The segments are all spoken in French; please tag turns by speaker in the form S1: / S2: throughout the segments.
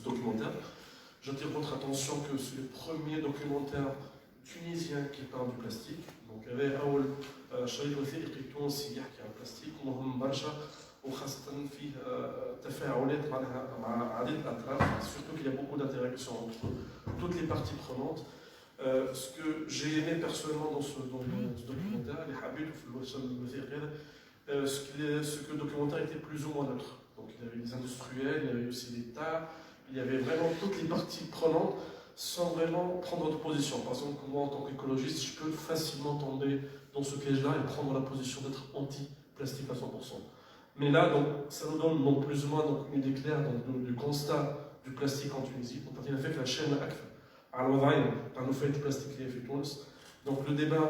S1: documentaire. J'attire votre attention que c'est le premier documentaire tunisien qui parle du plastique. Donc il y avait أول شريط وثائقي تونسي يحكي عن البلاستيك ومهم برشا وخاصة فيه تفاعلات مع عدة أطراف, surtout qu'il y a beaucoup d'interactions entre toutes les parties prenantes. Ce que j'ai aimé personnellement dans ce documentaire, les habits ce que le documentaire était plus ou moins neutre. Donc il y avait des industriels, il y avait aussi l'État, il y avait vraiment toutes les parties prenantes sans vraiment prendre de position. Par exemple, moi en tant qu'écologiste, je peux facilement tomber dans ce piège-là et prendre la position d'être anti-plastique à 100%. Mais là, donc, ça nous donne donc, plus ou moins donc, une idée claire donc, du constat du plastique en Tunisie. Donc, il a fait que la chaîne أكثر على الوضعين تاع الوفات البلاستيكية في تونس. Donc le débat,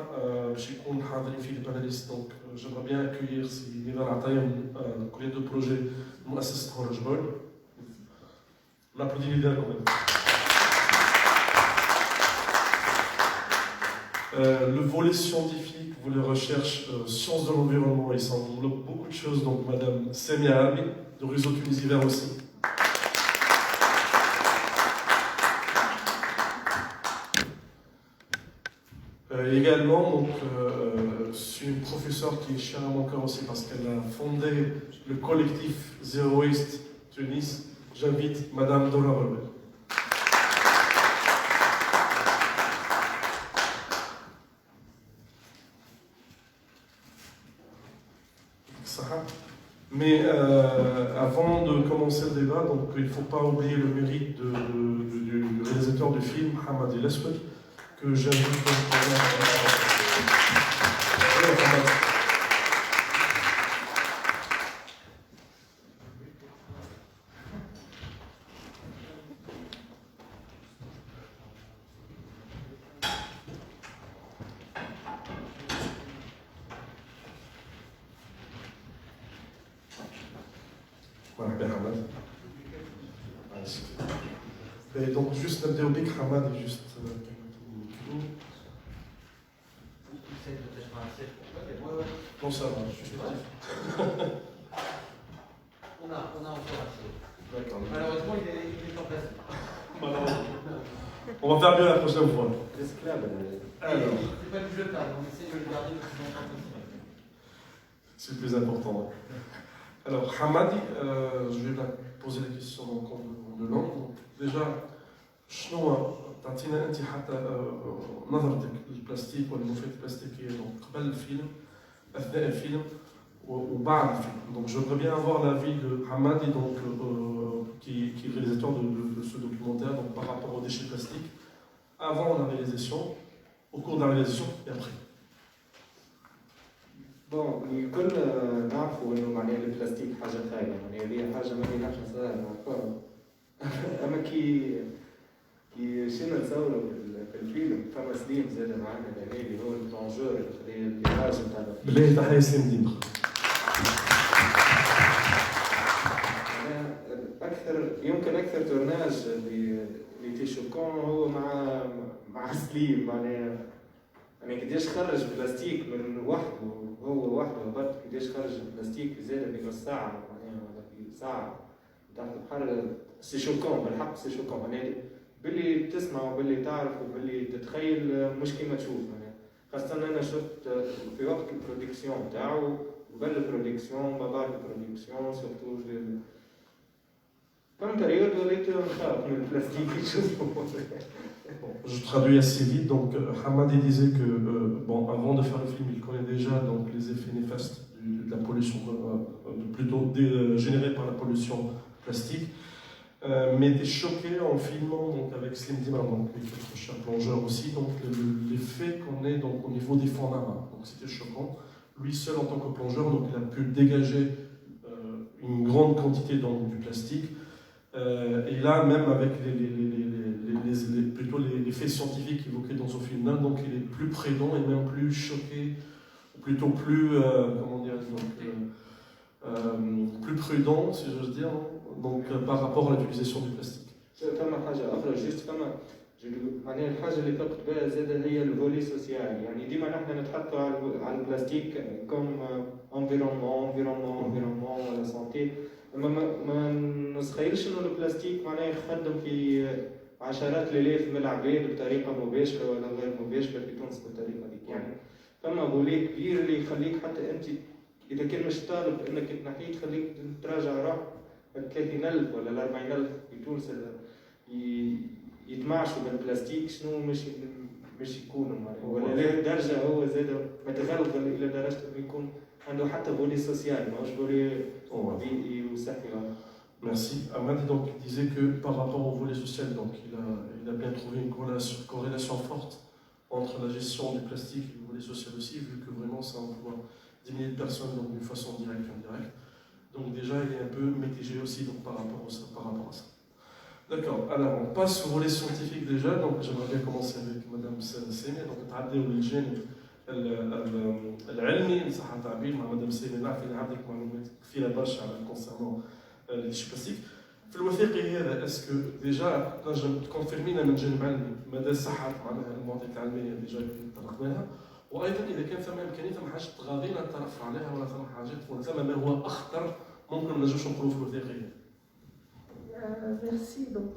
S1: باش يكون حاضرين فيه les panélistes. Donc j'aimerais bien accueillir سي نضال عطايم كوليد دو بروجي مؤسسة هورج بول. On applaudit les deux quand même. Le volet scientifique, volet recherche, sciences de l'environnement, il s'englobe beaucoup de choses. Donc, Madame Semia Abi, de Réseau Tunisie Vert aussi. Également, donc, c'est une professeure qui est chère à mon cœur aussi parce qu'elle a fondé le collectif Zero Waste Tunis. J'invite Madame Dora Rebel. Mais avant de commencer le débat, donc, il ne faut pas oublier le mérite du réalisateur du film, Hamadi Leswed, que j'invite Et donc juste نبداو بك حمادي juste Non ça va, je suis
S2: On a encore assez.
S1: D'accord.
S2: Malheureusement il est en place.
S1: On va faire mieux la prochaine fois.
S2: Alors, c'est pas du jetable, on essaie de le garder le plus longtemps possible.
S1: C'est le plus important. Alors Hamadi, je vais la poser la question en deux langues. Déjà, شنو تعطينا انت حتى نظرتك للبلاستيك والمفيد البلاستيكيه donc قبل الفيلم اثناء الفيلم وبعد الفيلم. Donc j'aimerais bien avoir l'avis de Hamadi donc qui est le réalisateur de ce documentaire donc par rapport aux déchets plastiques avant la réalisation, au cours de la réalisation et après.
S3: بون الكل نعرفوا انه معناها البلاستيك حاجه خايبه، يعني هذه حاجه ما نحن صغار نعرفوها. اما كي شينا نصوروا في الفيلم فما سليم زاد معنا يعني اللي هو البلونجور اللي خارج نتاع
S1: بالله تحيه سليم ديما.
S3: يمكن اكثر تورناج اللي تيشوكون هو مع سليم معناها يعني قديش خرج بلاستيك من وحده هو وحده برك قديش خرج بلاستيك زاد بنص ساعه معناها ولا في ساعه تحت البحر. سي شوكون بالحق سي شوكون معناها باللي تسمع وباللي تعرف وباللي تتخيل مش كيما تشوف معناها. خاصة أنا شفت في وقت البرودكسيون تاعو وبال البرودكسيون ما بعد البرودكسيون سورتو فما بريود وليت نخاف من البلاستيك نشوفو.
S1: Je traduis assez vite. Donc, Hamadi disait que, bon, avant de faire le film, il connaît déjà donc, les effets néfastes de la pollution, plutôt générés par la pollution plastique, mais était choqué en filmant donc, avec Slim Dimar, donc notre cher plongeur aussi, donc l'effet qu'on est donc, au niveau des fonds marins. Donc, c'était choquant. Lui seul, en tant que plongeur, donc, il a pu dégager une grande quantité donc, du plastique. Et là, même avec plutôt les faits scientifiques évoqués dans son film, donc il est plus prudent et même plus choqué, ou plutôt plus, comment dire, donc, plus prudent, si j'ose dire, donc, par rapport à l'utilisation du plastique.
S3: فما حاجة أخرى جست فما معناها الحاجة اللي فقت بها زادة هي الفولي سوسيال. يعني ديما نحن نتحطوا على البلاستيك كوم environnement ولا santé. ما نتخيلش انه البلاستيك معناه يخدم في عشرات الالاف من العباد بطريقه مباشره ولا غير مباشره في تونس بالطريقه دي. يعني فما فولي كبير اللي يخليك حتى انت اذا كان مش طالب انك تنحيه تخليك تراجع روحك 30,000 ولا 40,000 في تونس يتمعشوا بالبلاستيك شنو مش يكونوا ولا لهالدرجه هو زاد متغلغل الى درجه انه يكون عنده حتى فولي سوسيال ماهوش فولي بيئي وصحي.
S1: Merci. Ahmad donc, disait que par rapport au volet social, donc, il a bien trouvé une corrélation forte entre la gestion du plastique et le volet social aussi, vu que vraiment ça emploie 10 milliers de personnes donc, d'une façon directe ou indirecte. Donc déjà, il est un peu mitigé aussi donc, par rapport à ça. D'accord, alors on passe au volet scientifique déjà, donc j'aimerais bien commencer avec Madame Semi, donc تعدي للجانب العلمي صح التعبير مع مدام سيمي. نعرف ان عندك معلومات كثيره برشا على كونسيرنون لي تيشو بلاستيك. في الوثيقي هذا اسكو ديجا تنجم تكونفيرمينا من جانب علمي مدى صحه معناها المعطيات العلميه ديجا طرقناها، وايضا اذا كان ثم امكانيه ثم حاجات تغاضينا الطرف عليها ولا ثم حاجات ولا ثم ما هو اخطر ممكن ما نجمش نقولوا في الوثيقي.
S4: Merci. Donc,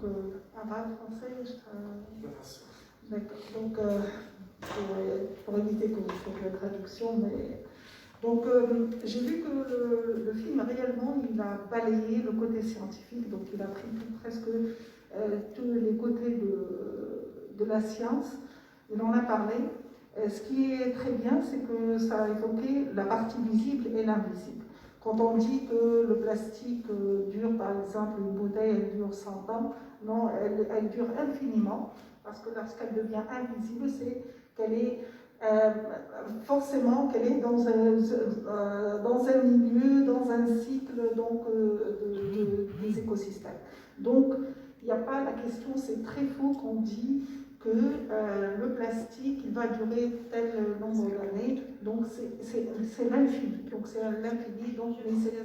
S4: arabe, français, d'accord. Donc, pour éviter que vous fassiez la traduction, mais donc j'ai vu que le film réellement il a balayé le côté scientifique, donc il a pris presque tous les côtés de la science. Il en a parlé. Ce qui est très bien, c'est que ça a évoqué la partie visible et l'invisible. Quand on dit que le plastique dure, par exemple, une bouteille, elle dure 100 ans, non, elle dure infiniment, parce que lorsqu'elle devient invisible, c'est qu'elle est forcément qu'elle est dans un milieu, dans un cycle donc, des écosystèmes. Donc, il n'y a pas la question, c'est très faux qu'on dit que le plastique il va durer tel nombre d'années, donc c'est l'infini, donc c'est l'infini, donc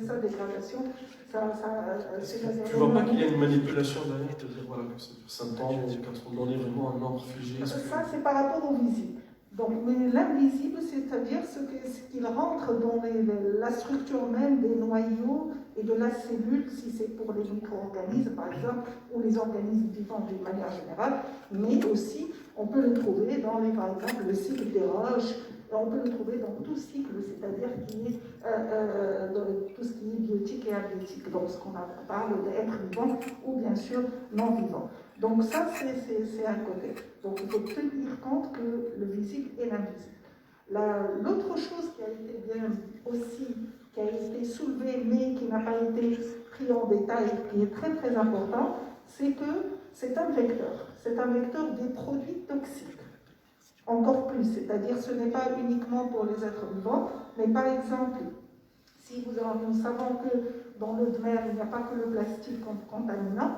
S4: sa dégradation,
S1: tu vois pas qu'il y a une manipulation derrière, de dire voilà que c'est 5 ans ou 4 ans, donner vraiment un nombre figé.
S4: Ça c'est par rapport au visible. Donc, mais l'invisible, c'est-à-dire ce qu'il rentre dans la structure même des noyaux et de la cellule, si c'est pour les micro-organismes par exemple, ou les organismes vivants d'une manière générale, mais aussi on peut le trouver dans par exemple le cycle des roches, et on peut le trouver dans tout cycle, c'est-à-dire dans tout ce qui est biotique et abiotique, donc ce qu'on parle d'être vivant ou bien sûr non vivant. Donc ça, c'est un côté. Donc il faut tenir compte que le visible et l'invisible. L'autre chose qui a été bien aussi, qui a été soulevée mais qui n'a pas été pris en détail, qui est très très important, c'est que c'est un vecteur. C'est un vecteur des produits toxiques. Encore plus, c'est-à-dire ce n'est pas uniquement pour les êtres vivants, mais par exemple, si nous savons que dans l'eau de mer, il n'y a pas que le plastique contaminant,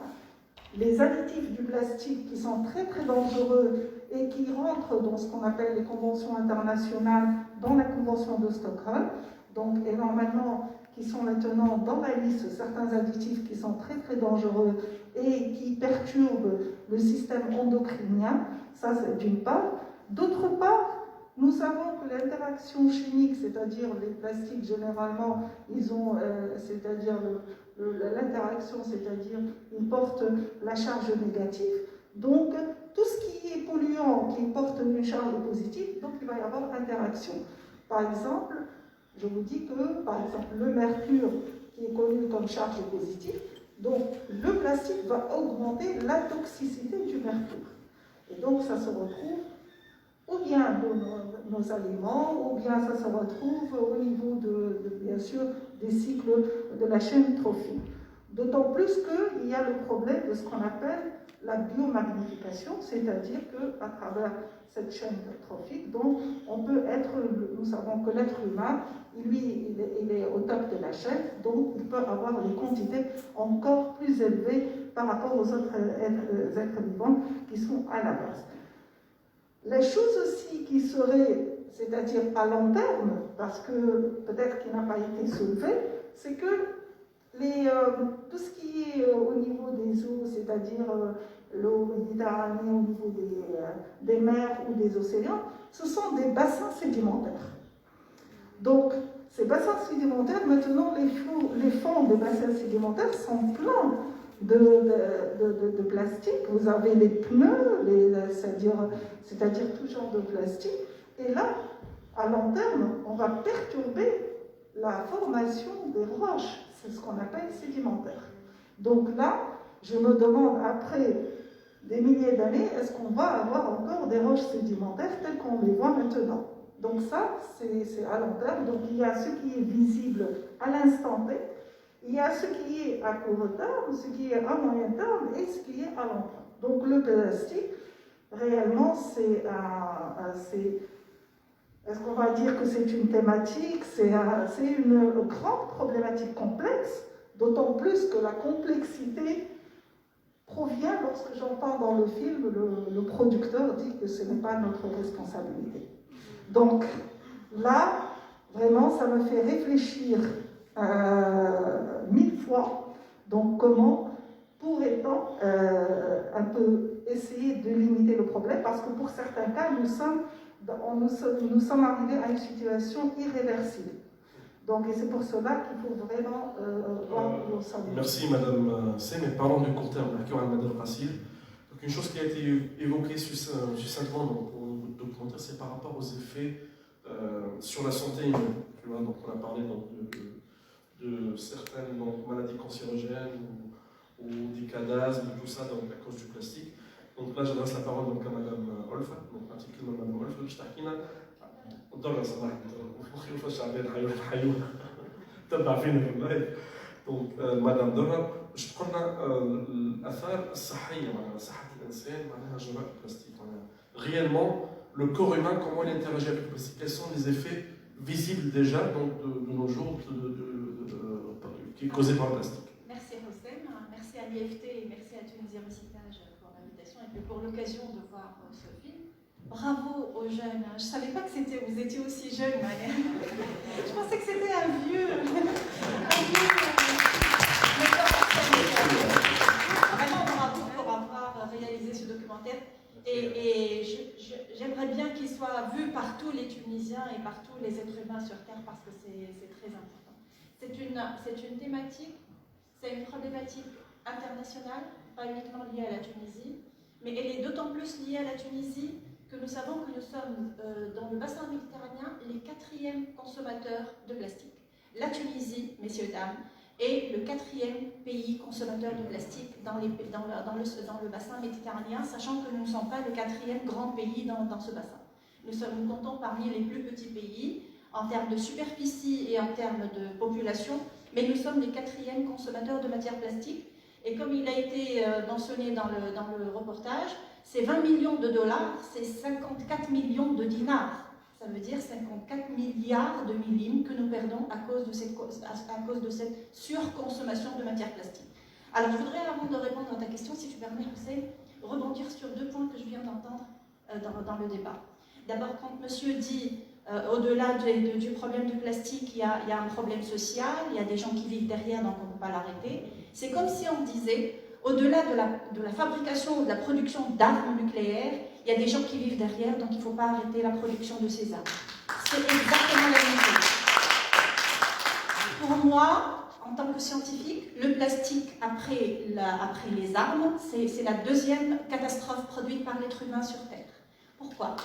S4: les additifs du plastique qui sont très très dangereux et qui rentrent dans ce qu'on appelle les conventions internationales, dans la convention de Stockholm, donc et normalement qui sont maintenant dans la liste certains additifs qui sont très très dangereux et qui perturbent le système endocrinien, ça c'est d'une part. D'autre part, nous savons que l'interaction chimique, c'est-à-dire les plastiques généralement, ils ont, c'est-à-dire l'interaction, c'est-à-dire ils portent la charge négative. Donc, tout ce qui est polluant, qui porte une charge positive, donc il va y avoir interaction. Par exemple, je vous dis que, par exemple, le mercure, qui est connu comme charge positive, donc le plastique va augmenter la toxicité du mercure. Et donc, ça se retrouve ou bien dans nos aliments, ou bien ça se retrouve au niveau bien sûr, des cycles de la chaîne trophique. D'autant plus qu'il y a le problème de ce qu'on appelle la biomagnification, c'est-à-dire qu'à travers cette chaîne trophique, donc, on peut être, nous savons que l'être humain, lui, il est au top de la chaîne, donc il peut avoir des quantités encore plus élevées par rapport aux autres êtres vivants qui sont à la base. Les choses aussi qui seraient, c'est-à-dire à long terme, parce que peut-être qu'il n'a pas été soulevé, c'est que tout ce qui est au niveau des eaux, c'est-à-dire l'eau méditerranée au niveau des mers ou des océans, ce sont des bassins sédimentaires. Donc, Ces bassins sédimentaires, maintenant, les fonds des bassins sédimentaires sont pleins de plastique. Vous avez les pneus, c'est-à-dire tout genre de plastique. Et là, à long terme, on va perturber la formation des roches. C'est ce qu'on appelle sédimentaire. Donc là, je me demande, après des milliers d'années, est-ce qu'on va avoir encore des roches sédimentaires telles qu'on les voit maintenant? Donc ça, c'est à long terme. Donc il y a ce qui est visible à l'instant T, il y a ce qui est à court terme, ce qui est à moyen terme et ce qui est à long terme. Donc le plastique, réellement, est-ce qu'on va dire que c'est une thématique? C'est une grande problématique complexe, d'autant plus que la complexité provient lorsque j'entends dans le film, le producteur dit que ce n'est pas notre responsabilité. Donc là, vraiment, ça me fait réfléchir 1000 fois. Donc comment pourrait-on un peu essayer de limiter le problème? Parce que pour certains cas, nous sommes arrivés à une situation irréversible. Donc, et c'est pour cela qu'il faut vraiment voir nos solutions.
S1: Merci Madame C, mais parlons du court terme, Madame Rassil. Donc une chose qui a été évoquée succinctement dans le documentaire, c'est par rapport aux effets sur la santé humaine. Tu vois, donc on a parlé donc, de certaines maladies cancérogènes ou des cadavres, tout ça donc, à cause du plastique. Donc là, j'adresse la parole donc, à Madame Olfa, donc particulièrement Madame Olfa, qui ضرر صباح مخي وفاش عباد حيوان تبع فينا في اللايف دونك مدام ضرر باش تقول لنا الاثار الصحيه معناها صحه الانسان معناها جراء البلاستيك معناها réellement le corps humain comment il interagit avec le plastique, quels sont les effets visibles déjà donc de nos jours qui est causé par le plastique.
S5: Merci Hossein, merci à l'IFT et merci à Tunisie Recyclage pour l'invitation et puis pour l'occasion de voir ce film. Bravo aux jeunes. Je ne savais pas que vous étiez aussi jeunes. Je pensais que c'était un vieux. Vraiment bravo pour avoir réalisé ce documentaire. Et j'aimerais bien qu'il soit vu par tous les Tunisiens et par tous les êtres humains sur Terre parce que c'est très important. C'est une thématique, c'est une problématique internationale, pas uniquement liée à la Tunisie, mais elle est d'autant plus liée à la Tunisie que nous savons que nous sommes dans le bassin méditerranéen les 4e consommateurs de plastique. La Tunisie, messieurs, dames, est le 4e pays consommateur de plastique dans le bassin méditerranéen, sachant que nous ne sommes pas le 4e grand pays dans ce bassin. Nous comptons parmi les plus petits pays en termes de superficie et en termes de population, mais nous sommes les 4e consommateurs de matières plastiques. Et comme il a été mentionné dans le reportage, c'est 20 millions de dollars, c'est 54 millions de dinars. Ça veut dire 54 milliards de millimes que nous perdons à cause de cette surconsommation de matières plastiques. Alors je voudrais, avant de répondre à ta question, si tu permets, Hussein, rebondir sur 2 points que je viens d'entendre dans le débat. D'abord, quand monsieur dit, au-delà du problème du plastique, il y a un problème social, il y a des gens qui vivent derrière, donc on ne peut pas l'arrêter. C'est comme si on disait, au-delà de la fabrication ou de la production d'armes nucléaires, il y a des gens qui vivent derrière, donc il ne faut pas arrêter la production de ces armes. C'est exactement la même chose. Pour moi, en tant que scientifique, le plastique, après les armes, c'est la 2e catastrophe produite par l'être humain sur Terre. Pourquoi ?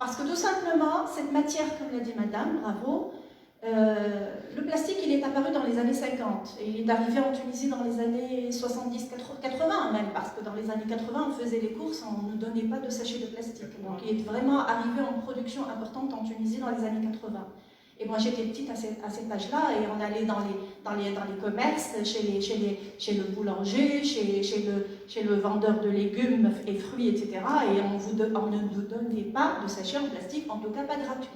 S5: Parce que tout simplement, cette matière, comme l'a dit madame, bravo, le plastique, il est apparu dans les années 50 et il est arrivé en Tunisie dans les années 70, 80 même, parce que dans les années 80, on faisait les courses, on ne donnait pas de sachets de plastique. Donc il est vraiment arrivé en production importante en Tunisie dans les années 80. Et moi j'étais petite à cet âge-là et on allait dans les commerces, chez le boulanger, chez le vendeur de légumes et fruits, etc. Et on ne nous donnait pas de sachets en plastique, en tout cas pas gratuit.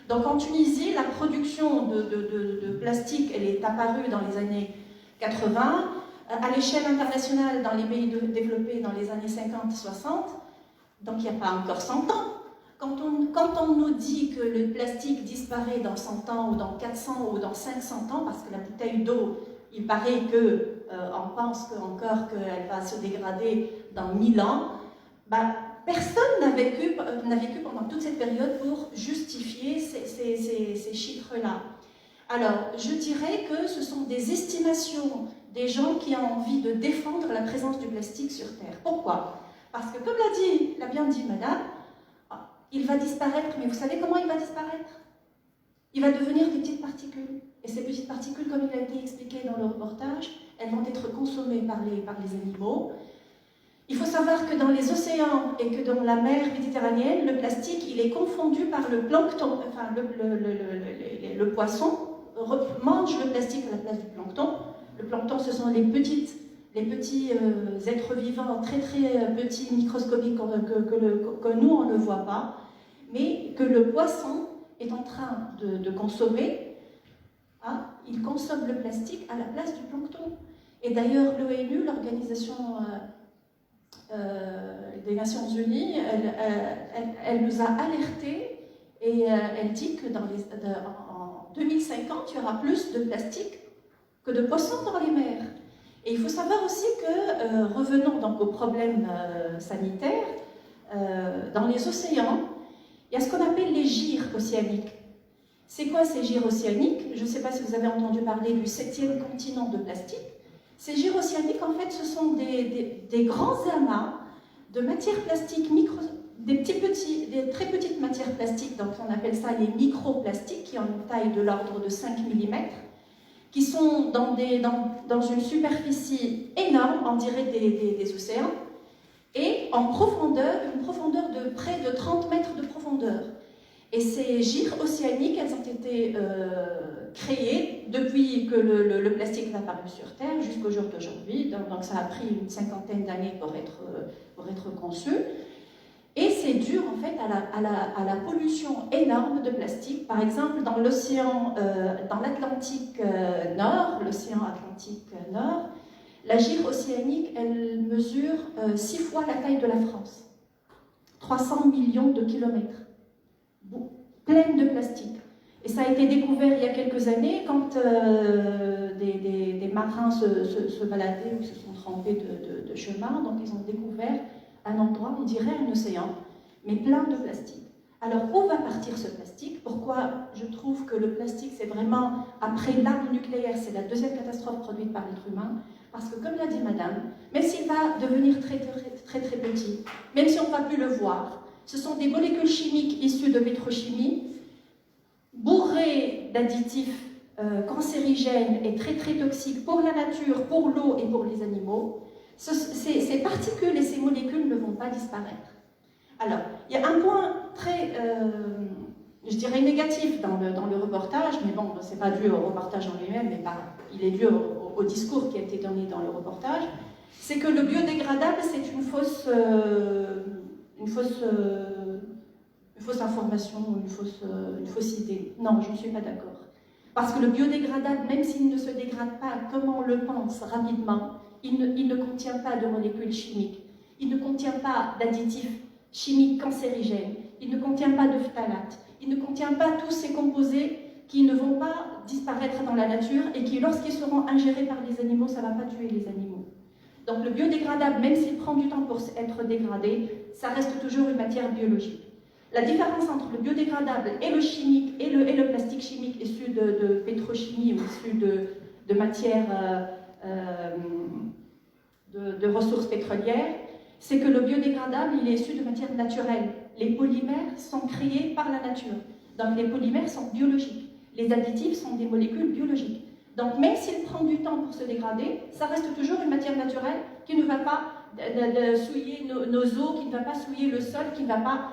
S5: Donc en Tunisie, la production de plastique, elle est apparue dans les années 80. À l'échelle internationale, dans les pays développés dans les années 50-60, donc il n'y a pas encore 100 ans. Quand on nous dit que le plastique disparaît dans 100 ans ou dans 400 ou dans 500 ans, parce que la bouteille d'eau, il paraît qu'on pense encore qu'elle va se dégrader dans 1000 ans, personne n'a vécu pendant toute cette période pour justifier ces chiffres-là. Alors, je dirais que ce sont des estimations des gens qui ont envie de défendre la présence du plastique sur Terre. Pourquoi? Parce que, comme l'a bien dit Madame, il va disparaître, mais vous savez comment il va disparaître? Il va devenir des petites particules. Et ces petites particules, comme il a été expliqué dans le reportage, elles vont être consommées par les animaux. Il faut savoir que dans les océans et que dans la mer méditerranéenne, le plastique, il est confondu par le plancton. Enfin, le poisson mange le plastique à la place du plancton. Le plancton, ce sont les petits êtres vivants très très petits, microscopiques, que nous, on ne voit pas, mais que le poisson est en train de consommer. Hein, il consomme le plastique à la place du plancton. Et d'ailleurs, l'ONU, l'Organisation des Nations Unies, elle nous a alertés et elle dit que en 2050, il y aura plus de plastique que de poissons dans les mers. Et il faut savoir aussi que, revenons donc aux problèmes sanitaires, dans les océans, il y a ce qu'on appelle les gyres océaniques. C'est quoi ces gyres océaniques? Je ne sais pas si vous avez entendu parler du 7e continent de plastique. Ces gyres océaniques, en fait, ce sont des grands amas de matières plastiques, des très petites matières plastiques, donc on appelle ça les microplastiques, qui ont une taille de l'ordre de 5 mm, qui sont dans une superficie énorme, on dirait des océans, et en profondeur, une profondeur de près de 30 mètres de profondeur. Et ces gyres océaniques, elles ont été créées depuis que le plastique est apparu sur Terre jusqu'au jour d'aujourd'hui. Donc ça a pris une 50aine d'années pour être conçu. Et c'est dû en fait à la pollution énorme de plastique. Par exemple, dans l'océan, dans l'Atlantique Nord, l'océan Atlantique Nord, la gyre océanique, elle mesure 6 fois la taille de la France. 300 millions de kilomètres. Pleine de plastique. Et ça a été découvert il y a quelques années quand des marins se baladaient ou se sont trempés de chemin. Donc ils ont découvert un endroit, on dirait un océan, mais plein de plastique. Alors où va partir ce plastique? Pourquoi je trouve que le plastique, c'est vraiment, après l'arme nucléaire, c'est la deuxième catastrophe produite par l'être humain? Parce que comme l'a dit Madame, même s'il va devenir très très petit, même si on ne va plus le voir, ce sont des molécules chimiques issues de pétrochimie, bourrées d'additifs cancérigènes et très très toxiques pour la nature, pour l'eau et pour les animaux. Ces particules et ces molécules ne vont pas disparaître. Alors, il y a un point très, je dirais, négatif dans le reportage, mais bon, ce n'est pas dû au reportage en lui-même, mais il est dû au discours qui a été donné dans le reportage, c'est que le biodégradable, c'est une fausse information, une fausse idée. Non, je ne suis pas d'accord. Parce que le biodégradable, même s'il ne se dégrade pas comme on le pense rapidement, il ne contient pas de molécules chimiques, il ne contient pas d'additifs chimiques cancérigènes, il ne contient pas de phtalates, il ne contient pas tous ces composés qui ne vont pas disparaître dans la nature et qui, lorsqu'ils seront ingérés par les animaux, ça ne va pas tuer les animaux. Donc le biodégradable, même s'il prend du temps pour être dégradé, ça reste toujours une matière biologique. La différence entre le biodégradable et le chimique et le plastique chimique issu de pétrochimie ou issu de matières de ressources pétrolières, c'est que le biodégradable, il est issu de matières naturelles. Les polymères sont créés par la nature. Donc les polymères sont biologiques. Les additifs sont des molécules biologiques. Donc même s'il prend du temps pour se dégrader, ça reste toujours une matière naturelle qui ne va pas souiller nos eaux, qui ne va pas souiller le sol, qui ne va pas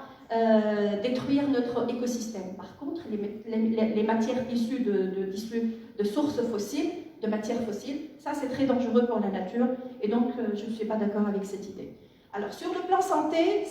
S5: détruire notre écosystème. Par contre, les matières issues de sources fossiles, de matières fossiles, ça c'est très dangereux pour la nature et donc je ne suis pas d'accord avec cette idée. Alors sur le plan santé,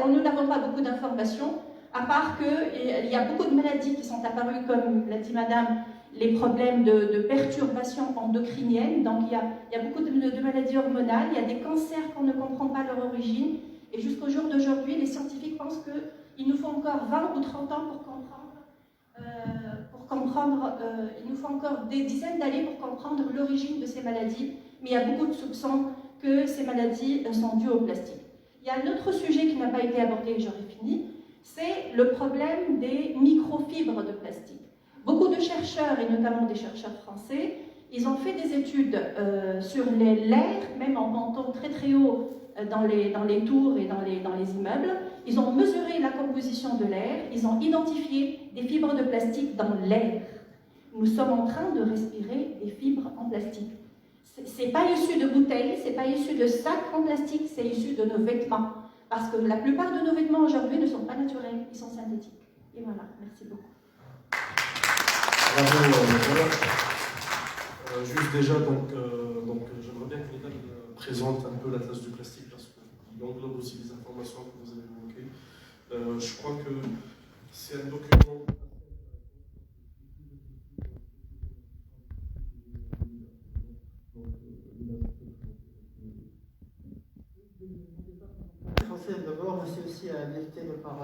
S5: nous n'avons pas beaucoup d'informations, à part qu'il y a beaucoup de maladies qui sont apparues, comme l'a dit Madame, les problèmes de perturbations endocriniennes. Donc il y a beaucoup de maladies hormonales, il y a des cancers qu'on ne comprend pas leur origine. Et jusqu'au jour d'aujourd'hui, les scientifiques pensent qu'il nous faut encore 20 ou 30 ans pour comprendre, il nous faut encore des dizaines d'années pour comprendre l'origine de ces maladies. Mais il y a beaucoup de soupçons que ces maladies sont dues au plastique. Il Il y a un autre sujet qui n'a pas été abordé, et j'aurai fini, c'est le problème des microfibres de plastique. Beaucoup de chercheurs, et notamment des chercheurs français, ils ont fait des études sur l'air, même en montant très très haut dans les tours et dans les immeubles. Ils ont mesuré la composition de l'air, ils ont identifié des fibres de plastique dans l'air. Nous sommes en train de respirer des fibres en plastique. C'est pas issu de bouteilles, c'est pas issu de sacs en plastique, c'est issu de nos vêtements. Parce que la plupart de nos vêtements aujourd'hui ne sont pas naturels, ils sont synthétiques. Et voilà, merci beaucoup.
S1: Bravo, juste déjà, j'aimerais bien que l'État présente un peu l'Atlas du plastique, parce qu'il englobe aussi les informations que vous avez évoquées. Je crois que c'est un document.
S2: D'abord, merci aussi à l'IFT de par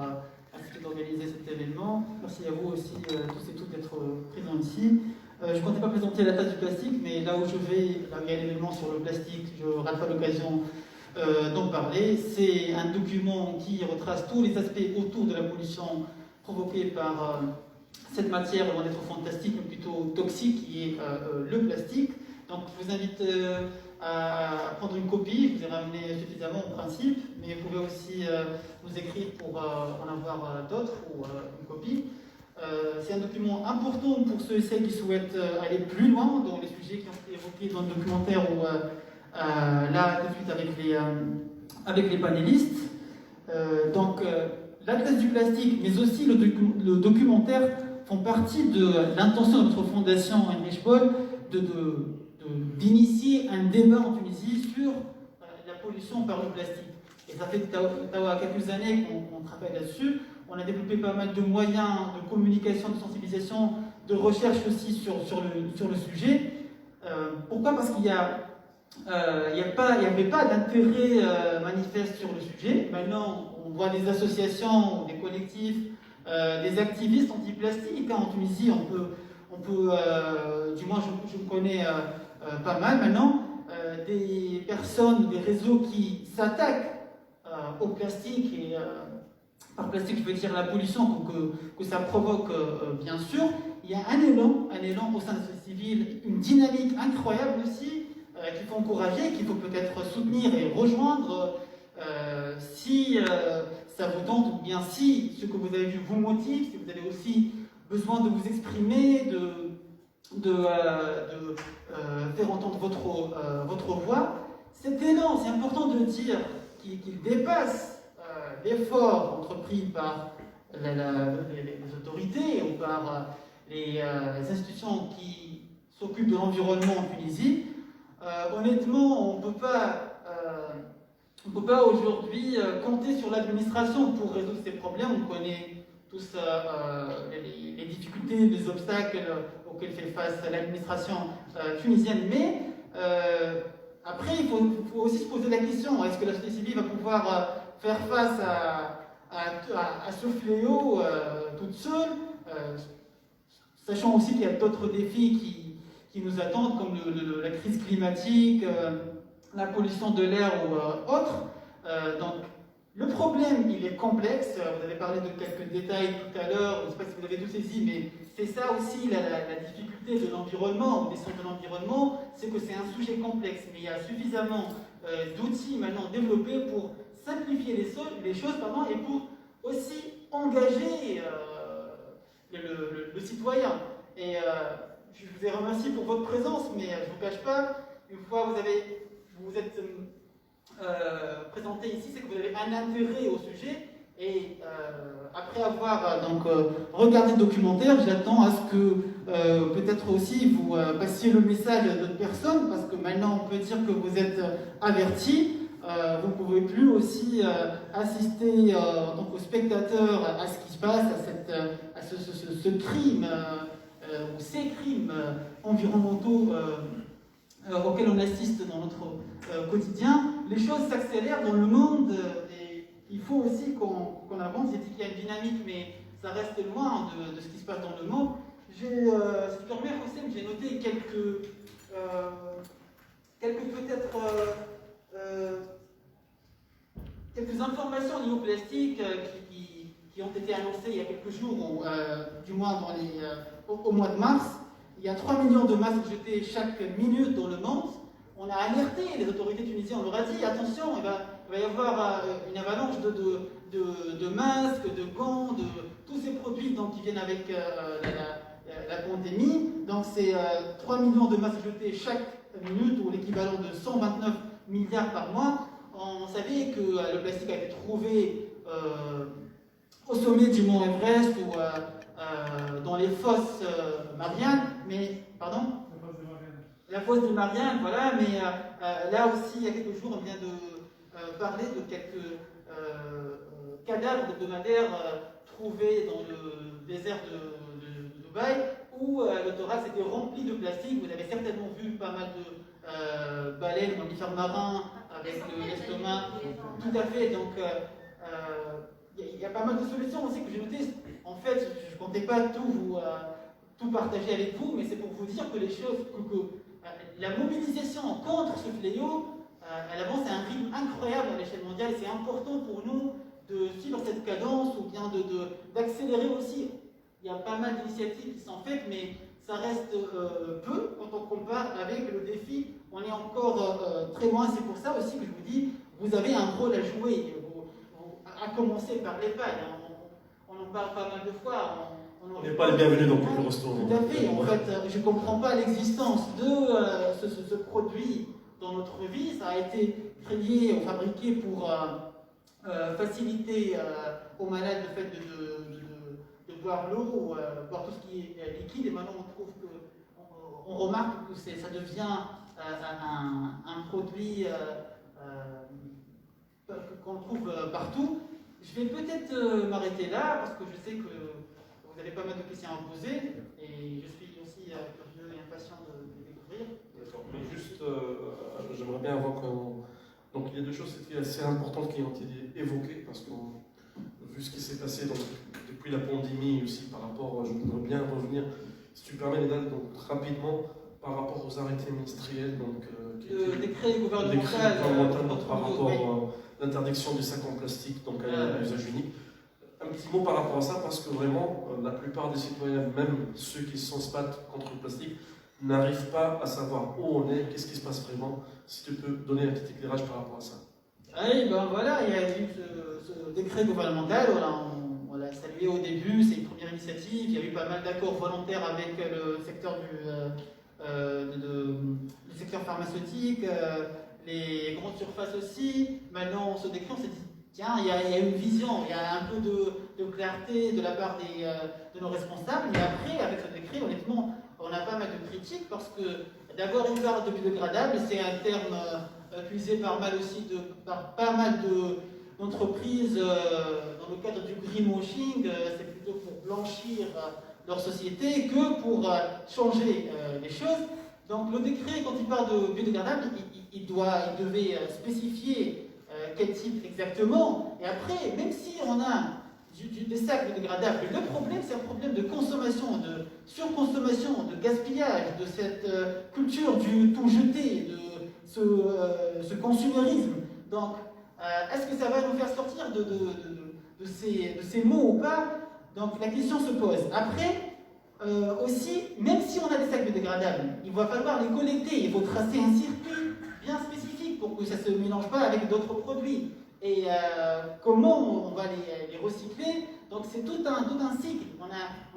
S2: accepté d'organiser cet événement. Merci à vous aussi, tous et toutes, d'être présents ici. Je ne comptais pas présenter la tasse du plastique, mais là où je vais, là où il y a l'événement sur le plastique, je ne rate pas l'occasion d'en parler. C'est un document qui retrace tous les aspects autour de la pollution provoquée par cette matière, loin d'être fantastique, mais plutôt toxique, qui est le plastique. Donc je vous invite à prendre une copie, je vous ai ramené suffisamment en principe, mais vous pouvez aussi nous écrire pour en avoir d'autres ou une copie. C'est un document important pour ceux et celles qui souhaitent aller plus loin dans les sujets qui ont été évoqués dans le documentaire ou là tout de suite avec les panélistes. L'Atlas du plastique, mais aussi le documentaire font partie de l'intention de notre fondation Heinrich Böll d'initier un débat en Tunisie sur la pollution par le plastique. Et ça fait quelques années qu'on travaille là-dessus. On a développé pas mal de moyens de communication, de sensibilisation, de recherche aussi sur le sujet. Pourquoi ? Parce qu'il n'y avait pas d'intérêt manifeste sur le sujet. Maintenant, on voit des associations, des collectifs, des activistes anti-plastique. En Tunisie, on peut du moins je me connais pas mal maintenant, des personnes, des réseaux qui s'attaquent au plastique, et par plastique je veux dire la pollution que ça provoque bien sûr. Il y a un élan au sein de la société civile, une dynamique incroyable aussi, qu'il faut encourager, qu'il faut peut-être soutenir et rejoindre si ça vous tente, ou bien si ce que vous avez vu vous motive, si vous avez aussi besoin de vous exprimer, de faire entendre votre voix. Cet élan, c'est important de dire qu'il dépasse l'effort entrepris par les autorités ou par les institutions qui s'occupent de l'environnement en Tunisie. Honnêtement, on ne peut pas aujourd'hui compter sur l'administration pour résoudre ces problèmes. On connaît tous les difficultés, les obstacles auxquels fait face l'administration tunisienne. Mais après, il faut aussi se poser la question, est-ce que la société civile va pouvoir faire face à ce fléau toute seule, sachant aussi qu'il y a d'autres défis qui nous attendent, comme la crise climatique, la pollution de l'air ou autre. Donc, le problème, il est complexe. Vous avez parlé de quelques détails tout à l'heure, je ne sais pas si vous avez tout saisi, mais c'est ça aussi la difficulté de l'environnement, des sciences de l'environnement, c'est que c'est un sujet complexe, mais il y a suffisamment d'outils maintenant développés pour simplifier les choses et pour aussi engager le citoyen. Et je vous ai remercié pour votre présence, mais je ne vous cache pas, une fois vous vous êtes présenté ici, c'est que vous avez un intérêt au sujet. Et après avoir regardé le documentaire, j'attends à ce que peut-être aussi vous passiez le message à d'autres personnes, parce que maintenant on peut dire que vous êtes avertis. Vous ne pouvez plus aussi assister en tant que spectateur à ce qui se passe, à ce crime, ou ces crimes environnementaux auxquels on assiste dans notre quotidien. Les choses s'accélèrent dans le monde et il faut aussi qu'on avance. J'ai dit qu'il y a une dynamique, mais ça reste loin de ce qui se passe dans le monde. Si tu te permets, Hossein, j'ai noté quelques peut-être quelques informations liées au plastique qui ont été annoncées il y a quelques jours, du moins au mois de mars. Il y a 3 millions de masques jetés chaque minute dans le monde. On a alerté les autorités tunisiennes, on leur a dit attention, il va y avoir une avalanche de masques, de gants, de tous ces produits qui viennent avec la pandémie. Donc c'est 3 millions de masques jetés chaque minute, ou l'équivalent de 129 milliards par mois. On savait que le plastique a été trouvé au sommet du mont Everest ou dans les fosses Mariannes, mais pardon, la fosse des Mariannes, voilà, mais là aussi, il y a quelques jours, on vient de parler de quelques cadavres hebdomadaires trouvés dans le désert de Dubaï, où le thorax était rempli de plastique. Vous avez certainement vu pas mal de baleines, mammifères marins, avec l'estomac. Tout à fait, donc il y a pas mal de solutions aussi que j'ai notées. En fait, je ne comptais pas tout partager avec vous, mais c'est pour vous dire que les choses, la mobilisation contre ce fléau, elle avance à un rythme incroyable à l'échelle mondiale, et c'est important pour nous de suivre cette cadence ou bien d'accélérer aussi. Il y a pas mal d'initiatives qui sont faites, mais ça reste peu quand on compare avec le défi. On est encore très loin. C'est pour ça aussi que je vous dis, vous avez un rôle à jouer, à commencer par l'EHPAD. On en parle pas mal de fois.
S1: On n'est pas les bienvenus dans tout le restaurant.
S2: Tout à fait. En fait, je ne comprends pas l'existence de ce produit dans notre vie. Ça a été créé ou fabriqué pour faciliter aux malades le fait de boire l'eau ou boire tout ce qui est liquide. Et maintenant, on remarque que ça devient un produit qu'on trouve partout. Je vais peut-être m'arrêter là parce que je sais que vous avez pas mal de questions à me poser et je suis aussi curieux et impatient de découvrir.
S1: D'accord, mais juste, j'aimerais bien avoir donc il y a deux choses assez importantes qui ont été évoquées parce que vu ce qui s'est passé depuis la pandémie aussi par rapport, je voudrais bien revenir, si tu permets, Nedal, donc rapidement par rapport aux arrêtés ministériels, donc
S2: le décret gouvernemental
S1: par rapport à l'interdiction des sacs en plastique, donc à l'usage unique. Un petit mot par rapport à ça, parce que vraiment, la plupart des citoyens, même ceux qui se battent contre le plastique, n'arrivent pas à savoir où on est, qu'est-ce qui se passe vraiment. Si tu peux donner un petit éclairage par rapport à ça.
S2: Oui, ben voilà, il y a eu ce décret gouvernemental, on l'a salué au début, c'est une première initiative, il y a eu pas mal d'accords volontaires avec le secteur du secteur pharmaceutique, les grandes surfaces aussi. Maintenant, ce décret, on s'est dit, tiens, il y a une vision, il y a un peu de clarté de la part de nos responsables. Mais après, avec ce décret, honnêtement, on a pas mal de critiques parce que d'abord, on parle de biodégradable, c'est un terme utilisé par pas mal d'entreprises dans le cadre du greenwashing. C'est plutôt pour blanchir leur société que pour changer les choses. Donc le décret, quand il parle de biodégradable, il devait spécifier quel type exactement. Et après, même si on a des sacs biodégradables, le problème, c'est un problème de consommation, de surconsommation, de gaspillage, de cette culture du tout jeté, de ce consumérisme. Donc, est-ce que ça va nous faire sortir de ces mots ou pas? Donc, la question se pose. Après, aussi, même si on a des sacs biodégradables, il va falloir les collecter, il faut tracer un circuit bien spécifique pour que ça ne se mélange pas avec d'autres produits. Et comment on va les recycler? Donc c'est tout un cycle. On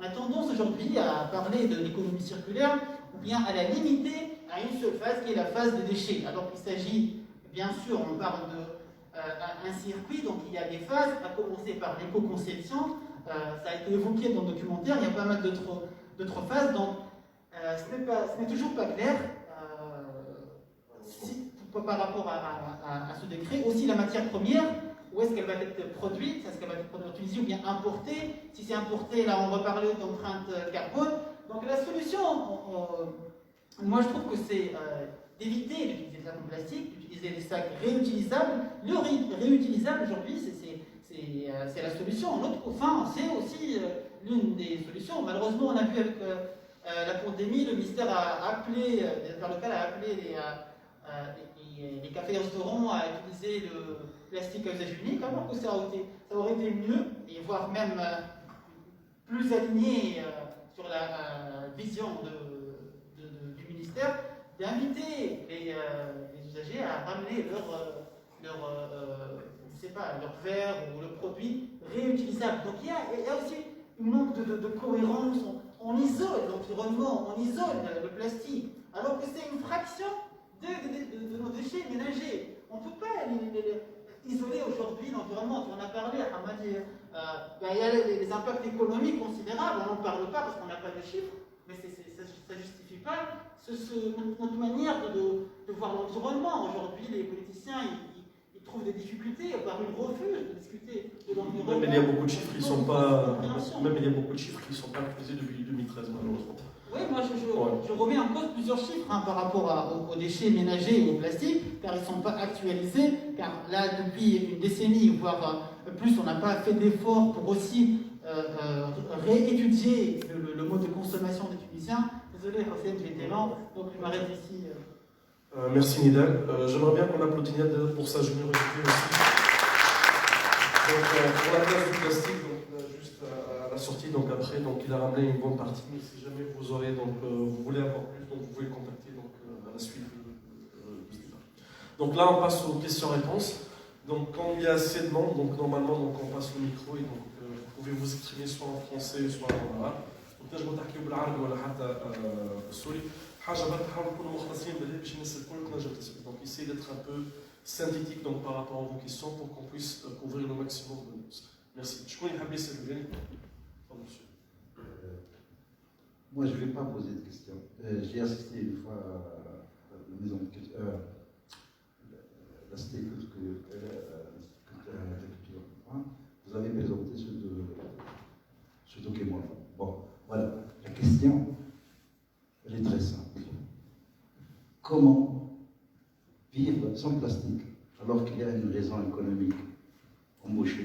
S2: a tendance aujourd'hui à parler de l'économie circulaire ou bien à la limiter à une seule phase qui est la phase des déchets. Alors qu'il s'agit, bien sûr, on parle d'un circuit, donc il y a des phases, à commencer par l'éco-conception. Ça a été évoqué dans le documentaire, il y a pas mal d'autres phases, donc ce n'est toujours pas clair par rapport à ce décret. Aussi la matière première, où est-ce qu'elle va être produite? Est-ce qu'elle va être produite en Tunisie ou bien importée? Si c'est importé, là on va parler d'empreinte carbone. Donc la solution, moi je trouve que c'est d'éviter d'utiliser des sacs en plastique, d'utiliser des sacs réutilisables. Le réutilisable aujourd'hui, c'est la solution. Enfin, c'est aussi l'une des solutions. Malheureusement, on a vu avec la pandémie, le ministère a appelé, les affaires locales a appelé les les cafés-restaurants à utiliser le plastique à usage unique, alors que ça aurait été mieux, et voire même plus aligné sur la vision du ministère, d'inviter les usagers à ramener leur verre ou le produit réutilisable. Donc il y a aussi une manque de cohérence. On isole l'environnement, on isole le plastique, alors que c'est une fraction de nos déchets ménagers. On ne peut pas isoler aujourd'hui l'environnement. Tu en as parlé, Hamadi. Il y a les impacts économiques considérables, on n'en parle pas parce qu'on n'a pas de chiffres, mais ça ne justifie pas notre manière de voir l'environnement. Aujourd'hui, les politiciens, ils trouvent des difficultés, voire ils refusent de discuter de l'environnement.
S1: Même il y a beaucoup de chiffres qui sont pas, actualisés depuis 2013 malheureusement.
S2: Oui, moi je remets en cause plusieurs chiffres par rapport aux déchets ménagers et au plastique, car ils ne sont pas actualisés, car là depuis une décennie, voire plus, on n'a pas fait d'efforts pour aussi réétudier le mode de consommation des Tunisiens. Désolé, Hossein, j'ai été lent, donc je m'arrête ici.
S1: Merci Nidal. J'aimerais bien qu'on applaudisse Nidal pour sa générosité aussi. Donc, pour la place du plastique, donc, juste à la sortie, donc après, donc, il a ramené une bonne partie, mais si jamais vous aurez, vous voulez avoir plus, donc vous pouvez le contacter à la suite du débat. Donc là, on passe aux questions-réponses. Donc quand il y a assez de monde, donc normalement donc, on passe le micro et donc vous pouvez vous exprimer soit en français, soit en arabe. Donc là, je vais t'accueillir بالعربي ولا حتى بالسوري. حاجة بقى تحاولوا تكونوا مخلصين باش الناس الكل تنجم تسمع. Donc essayez d'être un peu synthétique donc, par rapport à vos questions pour qu'on puisse couvrir le maximum de nous. Merci. Je connais Habib Salouani. Monsieur.
S6: Moi, je ne vais pas poser de questions. J'ai assisté une fois à la maison de culture, la cité culture. Vous avez présenté ce document. Bon, voilà. La question, elle est très simple. Comment vivre sans plastique alors qu'il y a une raison économique? Embaucher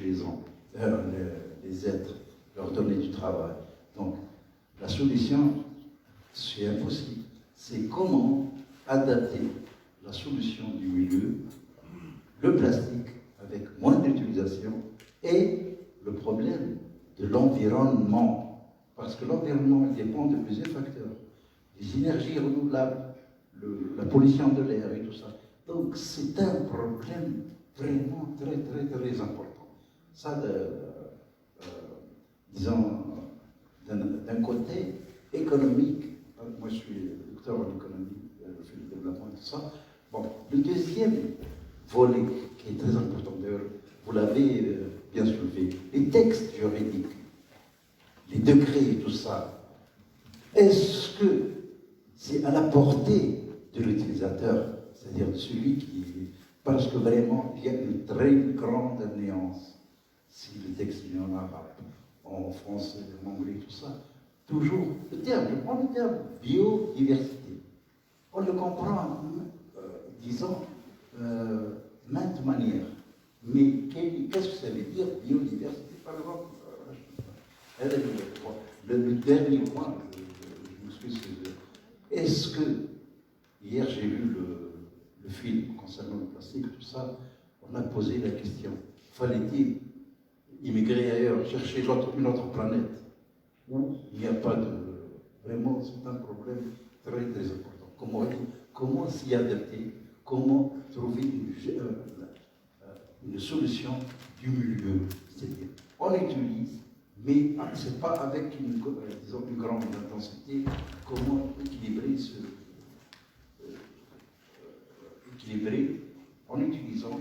S6: les êtres, leur donner du travail. Donc, la solution, c'est impossible. C'est comment adapter la solution du milieu, le plastique avec moins d'utilisation et le problème de l'environnement. Parce que l'environnement dépend de plusieurs facteurs. Les énergies renouvelables, la pollution de l'air et tout ça. Donc c'est un problème vraiment très très très important. Ça, disons, d'un côté économique, moi je suis docteur en économie, je fais le développement et tout ça. Bon, le deuxième volet qui est très important, d'ailleurs, vous l'avez bien soulevé, les textes juridiques, les décrets et tout ça, est-ce que c'est à la portée de l'utilisateur, c'est-à-dire de celui qui... Parce que vraiment, il y a une très grande nuance. Si le texte est en arabe, en français, en anglais, tout ça, toujours, le terme, je prends le terme biodiversité. On le comprend, disons, maintes manières. Mais qu'est-ce que ça veut dire, biodiversité, par exemple? Le dernier point, je m'excuse, est-ce que, hier j'ai vu le film concernant le plastique, tout ça, on a posé la question, fallait-il immigrer ailleurs, chercher une autre planète, où il n'y a pas de... Vraiment, c'est un problème très très important. Comment s'y adapter, comment trouver une solution du milieu. C'est-à-dire, on utilise, mais ce n'est pas avec une grande intensité, comment équilibrer en utilisant,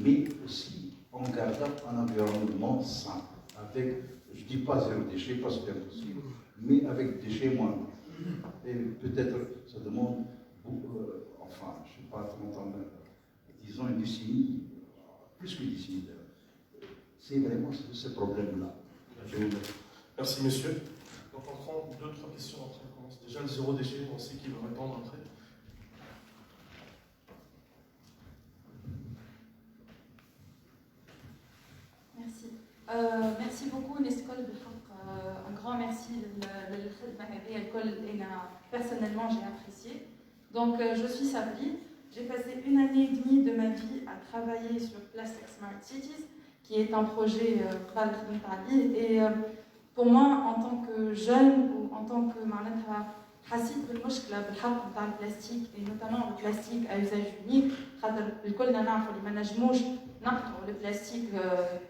S6: mais aussi en gardant un environnement sain, avec, je ne dis pas zéro déchet, parce que c'est impossible, mais avec des déchets moindres. Et peut-être ça demande, enfin, je ne sais pas, 30 ans, disons une décennie, plus qu'une décennie. C'est vraiment ce problème-là.
S1: Merci, monsieur. Donc, on prend 2-3 questions après. On commence déjà le zéro déchet, on sait qui va répondre après.
S5: Merci. Merci beaucoup, Nescol. Un grand merci personnellement, j'ai apprécié. Donc, je suis Sabri. J'ai passé 1 année et demie de ma vie à travailler sur Plastic Smart Cities, qui est un projet et pour moi, en tant que jeune ou en tant que حسيت بالمشكله بالحق نتاع البلاستيك notamment le plastique à usage unique خاطر الكلنا نعرفوا اللي ما نجموش نقطعوا البلاستيك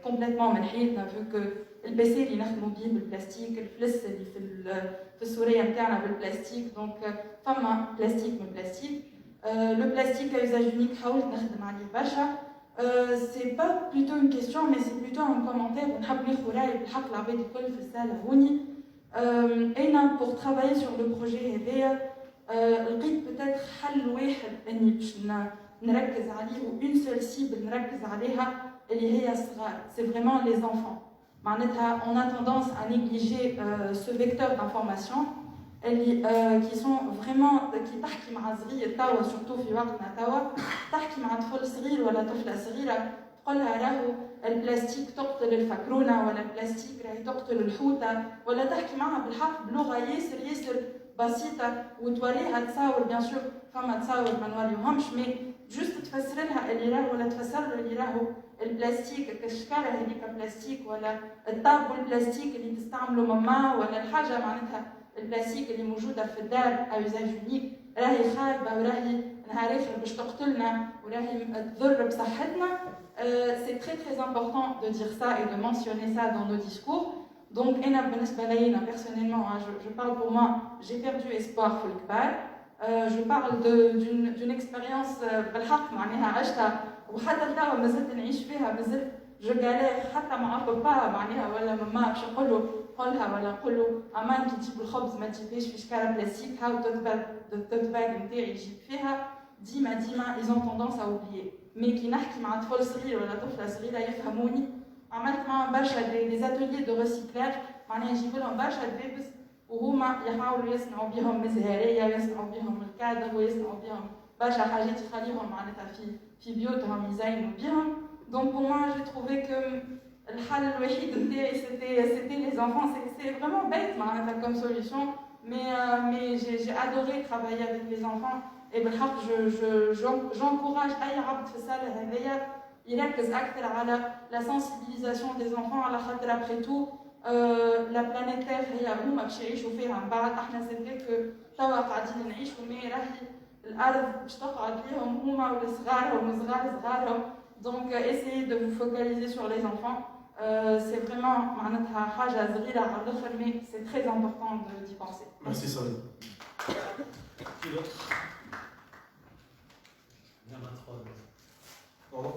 S5: كومبليتمون من حياتنا فو كو البيسي اللي نخدموا بيه بالبلاستيك الفلس اللي في السوريه نتاعنا بالبلاستيك دونك فما بلاستيك من البلاستيك لو بلاستيك à usage unique حاولت نخدم عليه برشا c'est pas plutôt une question mais c'est plutôt un commentaire ونحب ناخذ راي بالحق العباد الكل في الساله هوني أنا pour travailler sur le projet هذايا لقيت peut-être حل واحد اني باش نركز عليه و une seule cible نركز عليها اللي هي الصغار c'est vraiment les enfants معناتها on a tendance à négliger ce vecteur d'information اللي qui sont vraiment qui تحكي مع صغير توا surtout في وقتنا توا تحكي مع طفل صغير ولا طفله صغيره تقولها راهو البلاستيك تقتل الفكرونه ولا البلاستيك راهي تقتل الحوته ولا تحكي معها بالحق بلغه ياسر بسيطه وتوريها تصاور بيان سور فما تصاور ما نوريوهمش مي جوست تفسر لها اللي راهو ولا تفسر له اللي راهو البلاستيك كشكاره هذيك بلاستيك ولا الطاب البلاستيك اللي تستعمله ماما ولا الحاجه معناتها البلاستيك اللي موجوده في الدار à usage unique راهي خايبه وراهي نهار اخر باش تقتلنا وراهي تضر بصحتنا. C'est très très important de dire ça et de mentionner ça dans nos discours. Donc, personnellement, je parle pour moi, j'ai perdu espoir في الكبار. Je parle d'une expérience بالحق معناها عشتها وحتى توا مازلت نعيش فيها مازلت جو galère حتى مع بابا معناها ولا ماما باش قولها ولا نقول له امان كي تجيب الخبز ما تجيبهاش في شكاره بلاستيك هاو التوت باغ نتاعي يجيب فيها ديما ils ont tendance à oublier. مي كي نحكي مع طفل صغير ولا طفله صغيره يفهموني عملت معهم برشا دي اتوليي دو ريسيكلاج معناها يجيب لهم برشا دبابس وهما يحاولوا يصنعوا بهم مزهريه يصنعوا بهم الكادر ويصنعوا بهم برشا حاجات يخليهم معناتها في بيوتهم يزينوا بهم. دونك بور موا جي تروفي كو الحل الوحيد نتاعي سيتي لي زانفون سي فريمون بيت معناتها كوم سوليسيون مي جي ادوري ترافايي افيك لي زانفون. Et بالحق j'encourage أي عبد في السالة هذيا يركز أكثر على la sensibilisation des enfants على خاطر après tout la planète Terre هي هما باش يعيشوا فيها من بعد احنا سيفيك توا قاعدين نعيشوا مي راهي الأرض باش تقعد ليهم هما وصغارهم وصغارهم donc essayez de vous focaliser sur les enfants c'est vraiment معناتها حاجة صغيرة على الآخر mais c'est très important d'y penser.
S1: Merci Salim. Qui d'autre? Non,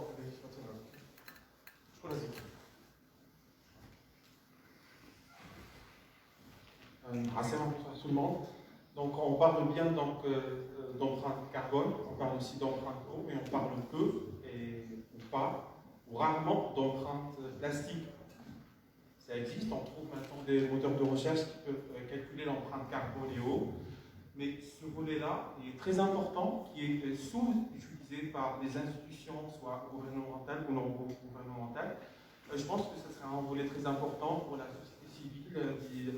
S7: tout le monde. Donc on parle bien d'empreinte carbone, on parle aussi d'empreinte eau, mais on parle peu ou pas ou rarement d'empreinte plastique. Ça existe, on trouve maintenant des moteurs de recherche qui peuvent calculer l'empreinte carbone et eau. Mais ce volet-là est très important, qui est sous-utilisé par les institutions, soit gouvernementales ou non gouvernementales. Je pense que ce serait un volet très important pour la société civile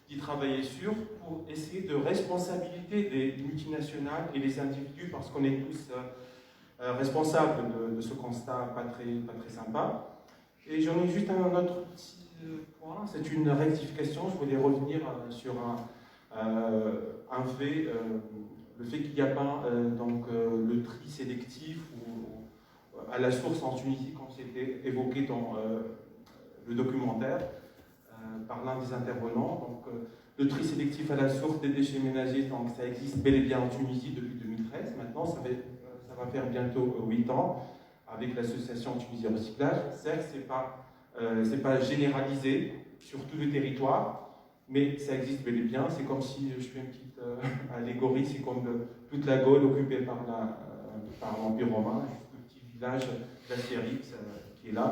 S7: d'y travailler sur, pour essayer de responsabiliser les multinationales et les individus, parce qu'on est tous responsables de ce constat pas très sympa. Et j'en ai juste un autre petit point, c'est une rectification. Je voulais revenir sur un fait, le fait qu'il n'y a pas le tri sélectif ou à la source en Tunisie, comme c'était évoqué dans le documentaire par l'un des intervenants. Donc, le tri sélectif à la source des déchets ménagers, donc, ça existe bel et bien en Tunisie depuis 2013. Maintenant, ça va faire bientôt 8 ans avec l'association Tunisie Recyclage. Certes, c'est pas généralisé sur tout le territoire, mais ça existe bel et bien. C'est comme si, je fais une petite allégorie, c'est comme toute la Gaule occupée par l'Empire romain, le petit village d'Astérix qui est là.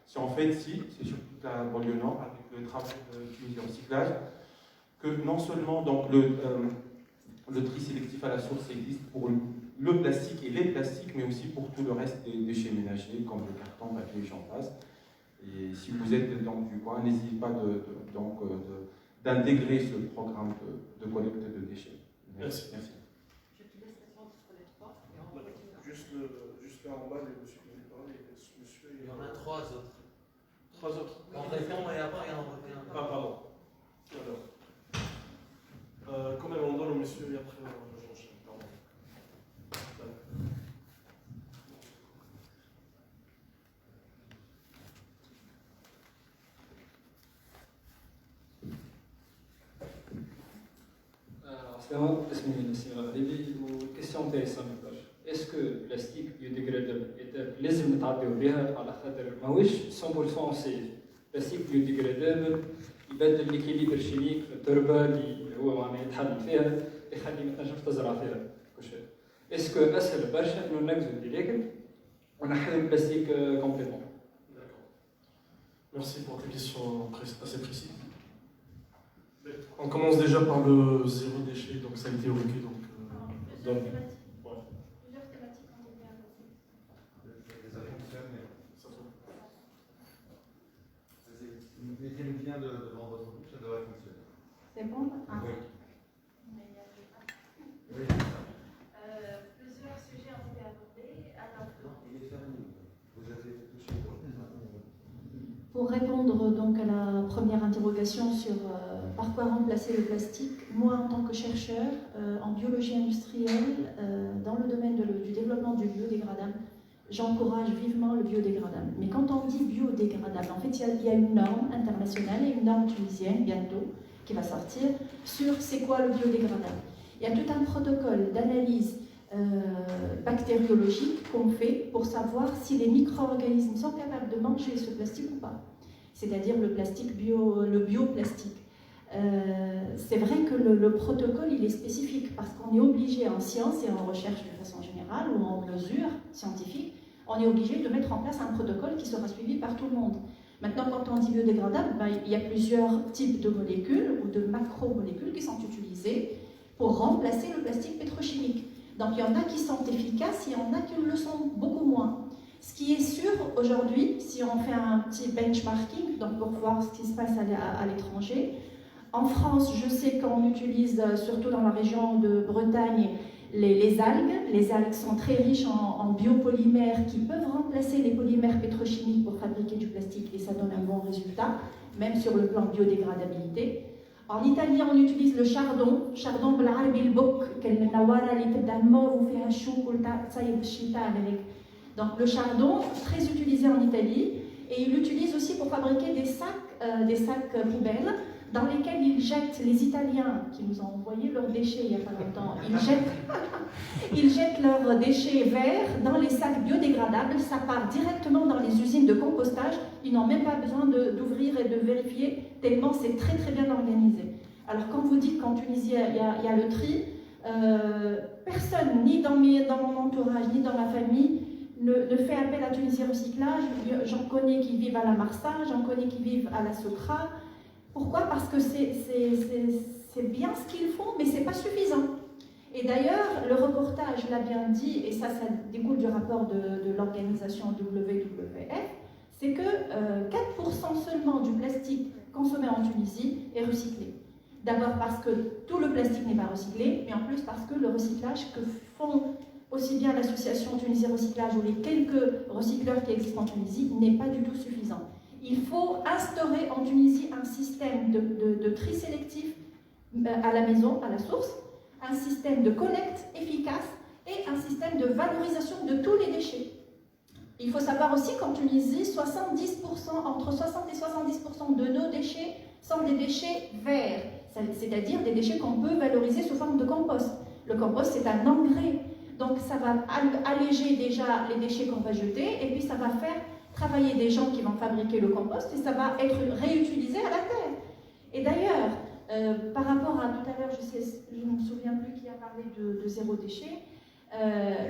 S7: C'est sur toute la banlieue nord, avec le travail de Tunisie Recyclage, que non seulement donc, le tri sélectif à la source existe pour le plastique et les plastiques, mais aussi pour tout le reste des déchets ménagers, comme le carton, papier, j'en passe. Et si vous êtes donc du coin, n'hésitez pas d'intégrer ce programme de collecte de déchets.
S1: Merci.
S7: Merci.
S8: Je te laisse répondre sur les trois et on va continuer. 3 autres.
S1: 3 autres.
S8: On répond et après on revient.
S1: Ah, pardon. Alors. Quand même, on donne au monsieur et après j'enchaîne. Pardon.
S9: السلام اسمي نسيم غريبي وكيستيون تاعي سامبل. اسكو بلاستيك بيوديغريدابل لازم نتعداو بها على خاطر ماهوش 100% سيف. بلاستيك بيوديغريدابل يبدل ليكيليبر شيميك في التربه اللي هو معناها يتحل فيها يخلي ما تنجمش تزرع فيها كل شيء. اسكو اسهل برشا انه نقزو ديريكت ونحيو البلاستيك كومبليتوم.
S1: Merci pour tes questions assez précises. On commence déjà par le zéro déchet, donc ça a été évoqué.
S5: Plusieurs thématiques ont été abordées.
S10: Mettez le lien devant votre bouche, ça devrait fonctionner.
S5: C'est bon? Ah.
S10: Oui.
S5: Mais il y a pas.
S10: Oui.
S5: Plusieurs sujets ont été abordés. Alors,
S10: Non, il est fermé. Vous avez touché.
S5: pour répondre donc à la première interrogation sur par quoi remplacer le plastique, moi en tant que chercheur en biologie industrielle, dans le domaine du développement du biodégradable, j'encourage vivement le biodégradable. Mais quand on dit biodégradable, en fait il y a une norme internationale et une norme tunisienne bientôt qui va sortir sur c'est quoi le biodégradable. Il y a tout un protocole d'analyse bactériologique qu'on fait pour savoir si les micro-organismes sont capables de manger ce plastique ou pas. C'est-à-dire le plastique le bioplastique. C'est vrai que le protocole il est spécifique parce qu'on est obligé en science et en recherche de façon générale ou en mesure scientifique, on est obligé de mettre en place un protocole qui sera suivi par tout le monde. Maintenant, quand on dit biodégradable, il y a plusieurs types de molécules ou de macromolécules qui sont utilisées pour remplacer le plastique pétrochimique. Donc il y en a qui sont efficaces, il y en a qui le sont beaucoup moins. Ce qui est sûr aujourd'hui, si on fait un petit benchmarking, donc pour voir ce qui se passe à l'étranger, en France, je sais qu'on utilise, surtout dans la région de Bretagne, les algues. Les algues sont très riches en biopolymères qui peuvent remplacer les polymères pétrochimiques pour fabriquer du plastique et ça donne un bon résultat, même sur le plan biodégradabilité. En Italie, on utilise le chardon بالعربي البوك كالنوارة اللي تبدا موف وفيها الشوك وتصيب الشتاء avec. Donc le chardon, très utilisé en Italie, et il l'utilise aussi pour fabriquer des sacs poubelles dans lesquels ils jettent, les Italiens qui nous ont envoyé leurs déchets il n'y a pas longtemps, ils jettent leurs déchets verts dans les sacs biodégradables, ça part directement dans les usines de compostage, ils n'ont même pas besoin d'ouvrir et de vérifier, tellement c'est très très bien organisé. Alors quand vous dites qu'en Tunisie il y a le tri, personne, ni dans mon entourage, ni dans ma famille, ne fait appel à Tunisie Recyclage. J'en connais qui vivent à la Marsa, j'en connais qui vivent à la Socra. Pourquoi? Parce que c'est bien ce qu'ils font, mais ce n'est pas suffisant. Et d'ailleurs, le reportage l'a bien dit, et ça découle du rapport de l'organisation WWF, c'est que 4% seulement du plastique consommé en Tunisie est recyclé. D'abord parce que tout le plastique n'est pas recyclé, mais en plus parce que le recyclage que font aussi bien l'association Tunisie Recyclage ou les quelques recycleurs qui existent en Tunisie n'est pas du tout suffisant. Il faut instaurer en Tunisie un système de tri sélectif à la maison, à la source, un système de collecte efficace et un système de valorisation de tous les déchets. Il faut savoir aussi qu'en Tunisie, 70%, entre 60 et 70% de nos déchets sont des déchets verts, c'est-à-dire des déchets qu'on peut valoriser sous forme de compost. Le compost, c'est un engrais. Donc ça va alléger déjà les déchets qu'on va jeter et puis ça va faire travailler des gens qui vont fabriquer le compost et ça va être réutilisé à la terre. Et d'ailleurs, par rapport à tout à l'heure, je ne me souviens plus qui a parlé de zéro déchet.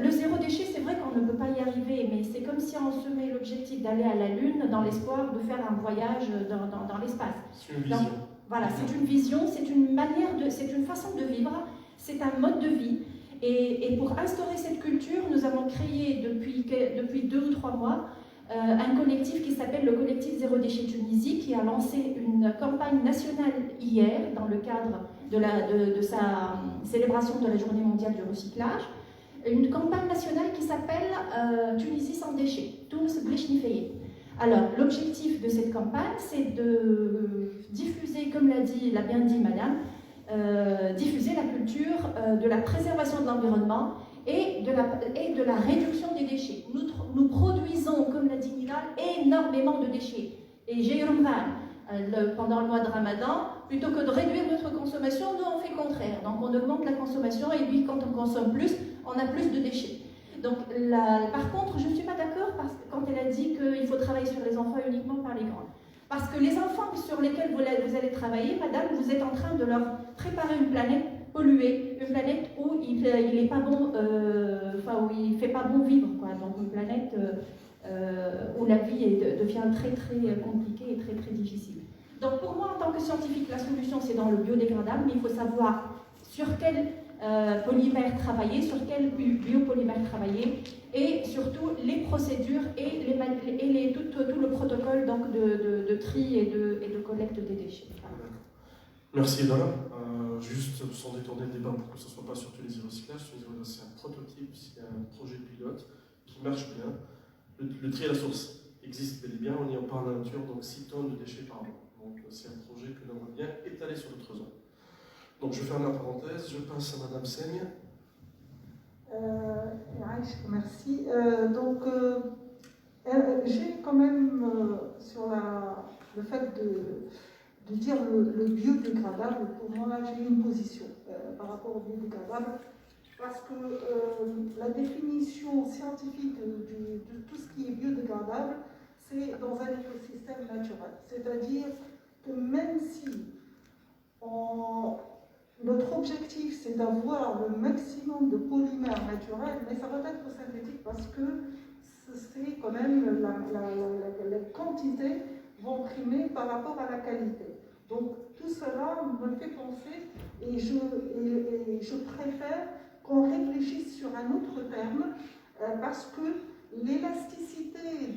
S5: Le zéro déchet, c'est vrai qu'on ne peut pas y arriver, mais c'est comme si on se met l'objectif d'aller à la Lune dans l'espoir de faire un voyage dans l'espace.
S1: C'est une vision.
S5: Donc, voilà, c'est une vision, c'est une manière c'est une façon de vivre, c'est un mode de vie. Et pour instaurer cette culture, nous avons créé depuis 2 ou 3 mois un collectif qui s'appelle le collectif Zéro Déchet Tunisie, qui a lancé une campagne nationale hier dans le cadre de sa célébration de la Journée mondiale du recyclage. Une campagne nationale qui s'appelle Tunisie sans déchets, Tunis Blish Nifeye.
S11: Alors, l'objectif de cette campagne, c'est de diffuser, comme l'a bien dit madame, diffuser la culture de la préservation de l'environnement et de la réduction des déchets. Nous produisons, comme l'a dit Nilal, énormément de déchets. Et pendant le mois de Ramadan, plutôt que de réduire notre consommation, nous on fait le contraire. Donc on augmente la consommation et puis quand on consomme plus, on a plus de déchets. Donc par contre, je ne suis pas d'accord quand elle a dit qu'il faut travailler sur les enfants uniquement par les grands. Parce que les enfants sur lesquels vous allez travailler, madame, vous êtes en train de leur préparer une planète polluée, une planète où il n'est pas bon, où il ne fait pas bon vivre, quoi. Donc une planète où la vie devient très très compliquée et très très difficile. Donc pour moi, en tant que scientifique, la solution c'est dans le biodégradable, mais il faut savoir sur quel polymère travailler, sur quel biopolymère travailler, et surtout les procédures et tout le protocole donc, de tri et de collecte des déchets.
S1: Merci Dana. Juste sans détourner le débat pour que ce ne soit pas sur Tunisie Recyclage, c'est un prototype, c'est un projet pilote qui marche bien. Le tri à la source existe bel et bien, on y en parle à la nature, donc 6 tonnes de déchets par an. Donc c'est un projet que l'on va bien étaler sur d'autres zones. Donc je ferme la parenthèse, je passe à Madame Seigne.
S4: Merci. J'ai quand même sur le fait de dire le biodégradable, pour moi j'ai une position par rapport au biodégradable, parce que la définition scientifique de tout ce qui est biodégradable, c'est dans un écosystème naturel. C'est-à-dire que même si notre objectif c'est d'avoir le maximum de polymères naturels, mais ça va être synthétique parce que c'est quand même les quantités vont primer par rapport à la qualité. Donc tout cela me fait penser et je préfère qu'on réfléchisse sur un autre terme parce que l'élasticité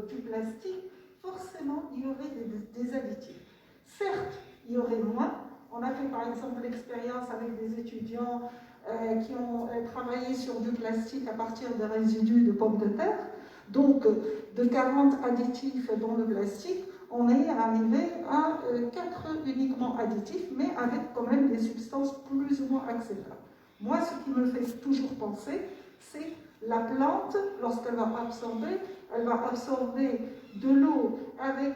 S4: du plastique, forcément il y aurait des additifs. Certes, il y aurait moins. On a fait par exemple l'expérience avec des étudiants qui ont travaillé sur du plastique à partir des résidus de pommes de terre. Donc, de 40 additifs dans le plastique, on est arrivé à 4 uniquement additifs, mais avec quand même des substances plus ou moins acceptables. Moi, ce qui me fait toujours penser, c'est la plante, lorsqu'elle va absorber, elle va absorber de l'eau avec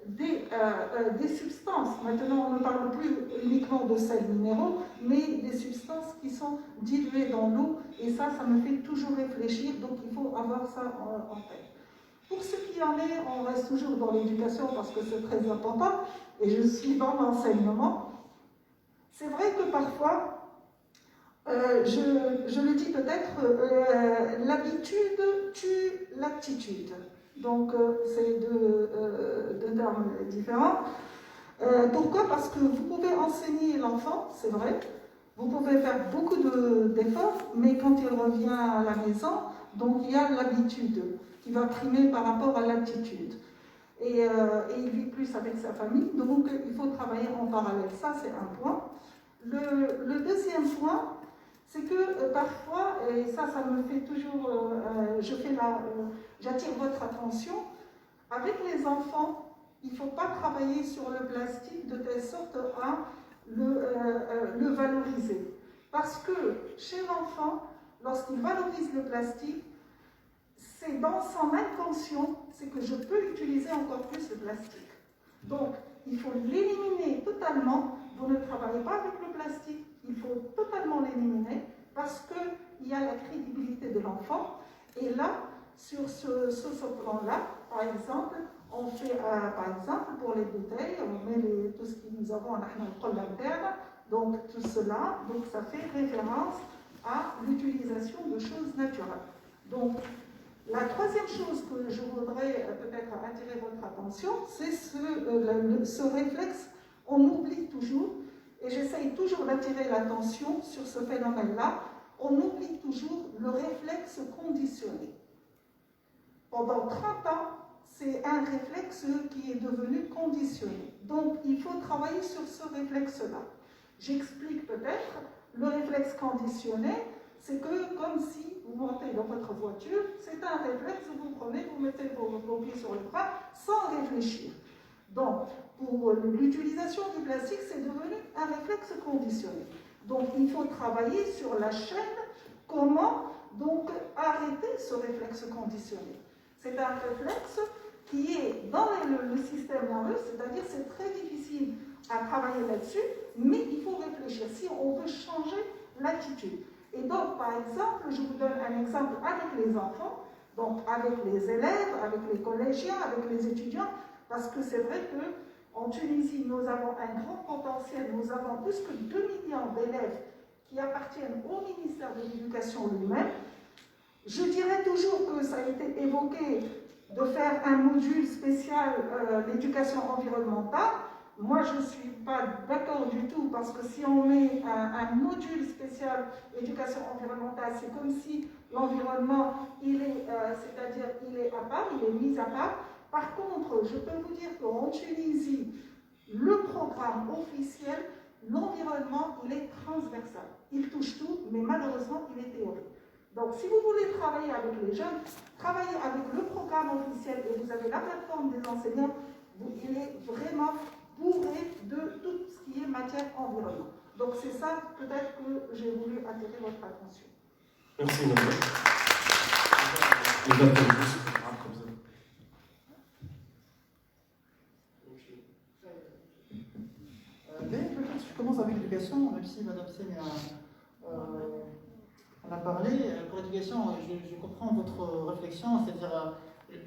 S4: des substances. Maintenant, on ne parle plus uniquement de sels minéraux, mais des substances qui sont diluées dans l'eau, et ça me fait toujours réfléchir, donc il faut avoir ça en tête. Pour ce qui en est, on reste toujours dans l'éducation parce que c'est très important, et je suis dans l'enseignement. C'est vrai que parfois, je le dis peut-être, l'habitude tue l'aptitude. Donc, c'est deux termes différents. Pourquoi? Parce que vous pouvez enseigner l'enfant, c'est vrai, vous pouvez faire beaucoup d'efforts, mais quand il revient à la maison, donc il y a l'habitude qui va primer par rapport à l'aptitude. Et il vit plus avec sa famille, donc il faut travailler en parallèle. Ça, c'est un point. Le deuxième point, c'est que parfois, et ça me fait toujours, j'attire votre attention, avec les enfants, il ne faut pas travailler sur le plastique de telle sorte à le valoriser. Parce que chez l'enfant, lorsqu'il valorise le plastique, c'est dans son inconscient, c'est que je peux utiliser encore plus le plastique. Donc, il faut l'éliminer totalement. Vous ne travaillez pas avec le plastique, il faut totalement l'éliminer parce qu'il y a la crédibilité de l'enfant. Et là, sur ce plan-là, par exemple, on fait, par exemple, pour les bouteilles, on met tout ce que nous avons en interne, donc tout cela, donc ça fait référence à l'utilisation de choses naturelles. Donc, la troisième chose que je voudrais peut-être attirer votre attention, c'est ce réflexe. On oublie toujours, et j'essaye toujours d'attirer l'attention sur ce phénomène-là, on oublie toujours le réflexe conditionné. Pendant 30 ans, c'est un réflexe qui est devenu conditionné. Donc, il faut travailler sur ce réflexe-là. J'explique peut-être. Le réflexe conditionné, c'est que je peux utiliser encore plus le plastique. Donc, il faut l'éliminer totalement. Vous ne travaillez pas avec le plastique, il faut totalement l'éliminer parce qu'il y a la crédibilité de l'enfant. Et là, sur ce plan-là, par exemple, on fait, par exemple, pour les bouteilles, on met tout ce que nous avons en interne, donc tout cela, donc ça fait référence à l'utilisation de choses naturelles. Donc, la c'est que comme si vous montez dans votre voiture, c'est un réflexe, vous prenez, vous mettez vos pieds sur le frein sans réfléchir. Donc, pour l'utilisation du plastique, c'est devenu un réflexe conditionné. Donc, il faut travailler sur la chaîne, comment donc arrêter ce réflexe conditionné. C'est un réflexe qui est dans le système nerveux, c'est-à-dire c'est très difficile à travailler là-dessus, mais il faut réfléchir si on veut changer l'attitude. Et donc, par exemple, je vous donne un exemple avec les enfants, donc avec les élèves, avec les collégiens, avec les étudiants, parce que c'est vrai qu'en Tunisie, nous avons un grand potentiel, nous avons plus que 2 millions d'élèves qui appartiennent au ministère de l'Éducation lui-même. Je dirais toujours que ça a été évoqué de faire un module spécial l'éducation environnementale. Moi, je ne suis pas d'accord du tout parce que si on met un module spécial éducation environnementale, c'est comme si l'environnement, c'est-à-dire il est à part, il est mis à part. Par contre, je peux vous dire qu'en Tunisie, le programme officiel, l'environnement, il est transversal. Il touche tout, mais malheureusement, il est théorique. Donc, si vous voulez travailler avec les jeunes, travaillez avec le programme officiel et vous avez la plateforme des enseignants, il est vraiment bourré de tout ce qui est matière environnement. Donc, c'est ça peut-être que j'ai voulu attirer votre attention.
S1: Merci, madame.
S2: Peut-être je commence avec l'éducation, même si Madame Seigne en a parlé. Pour l'éducation, je comprends votre réflexion, c'est-à-dire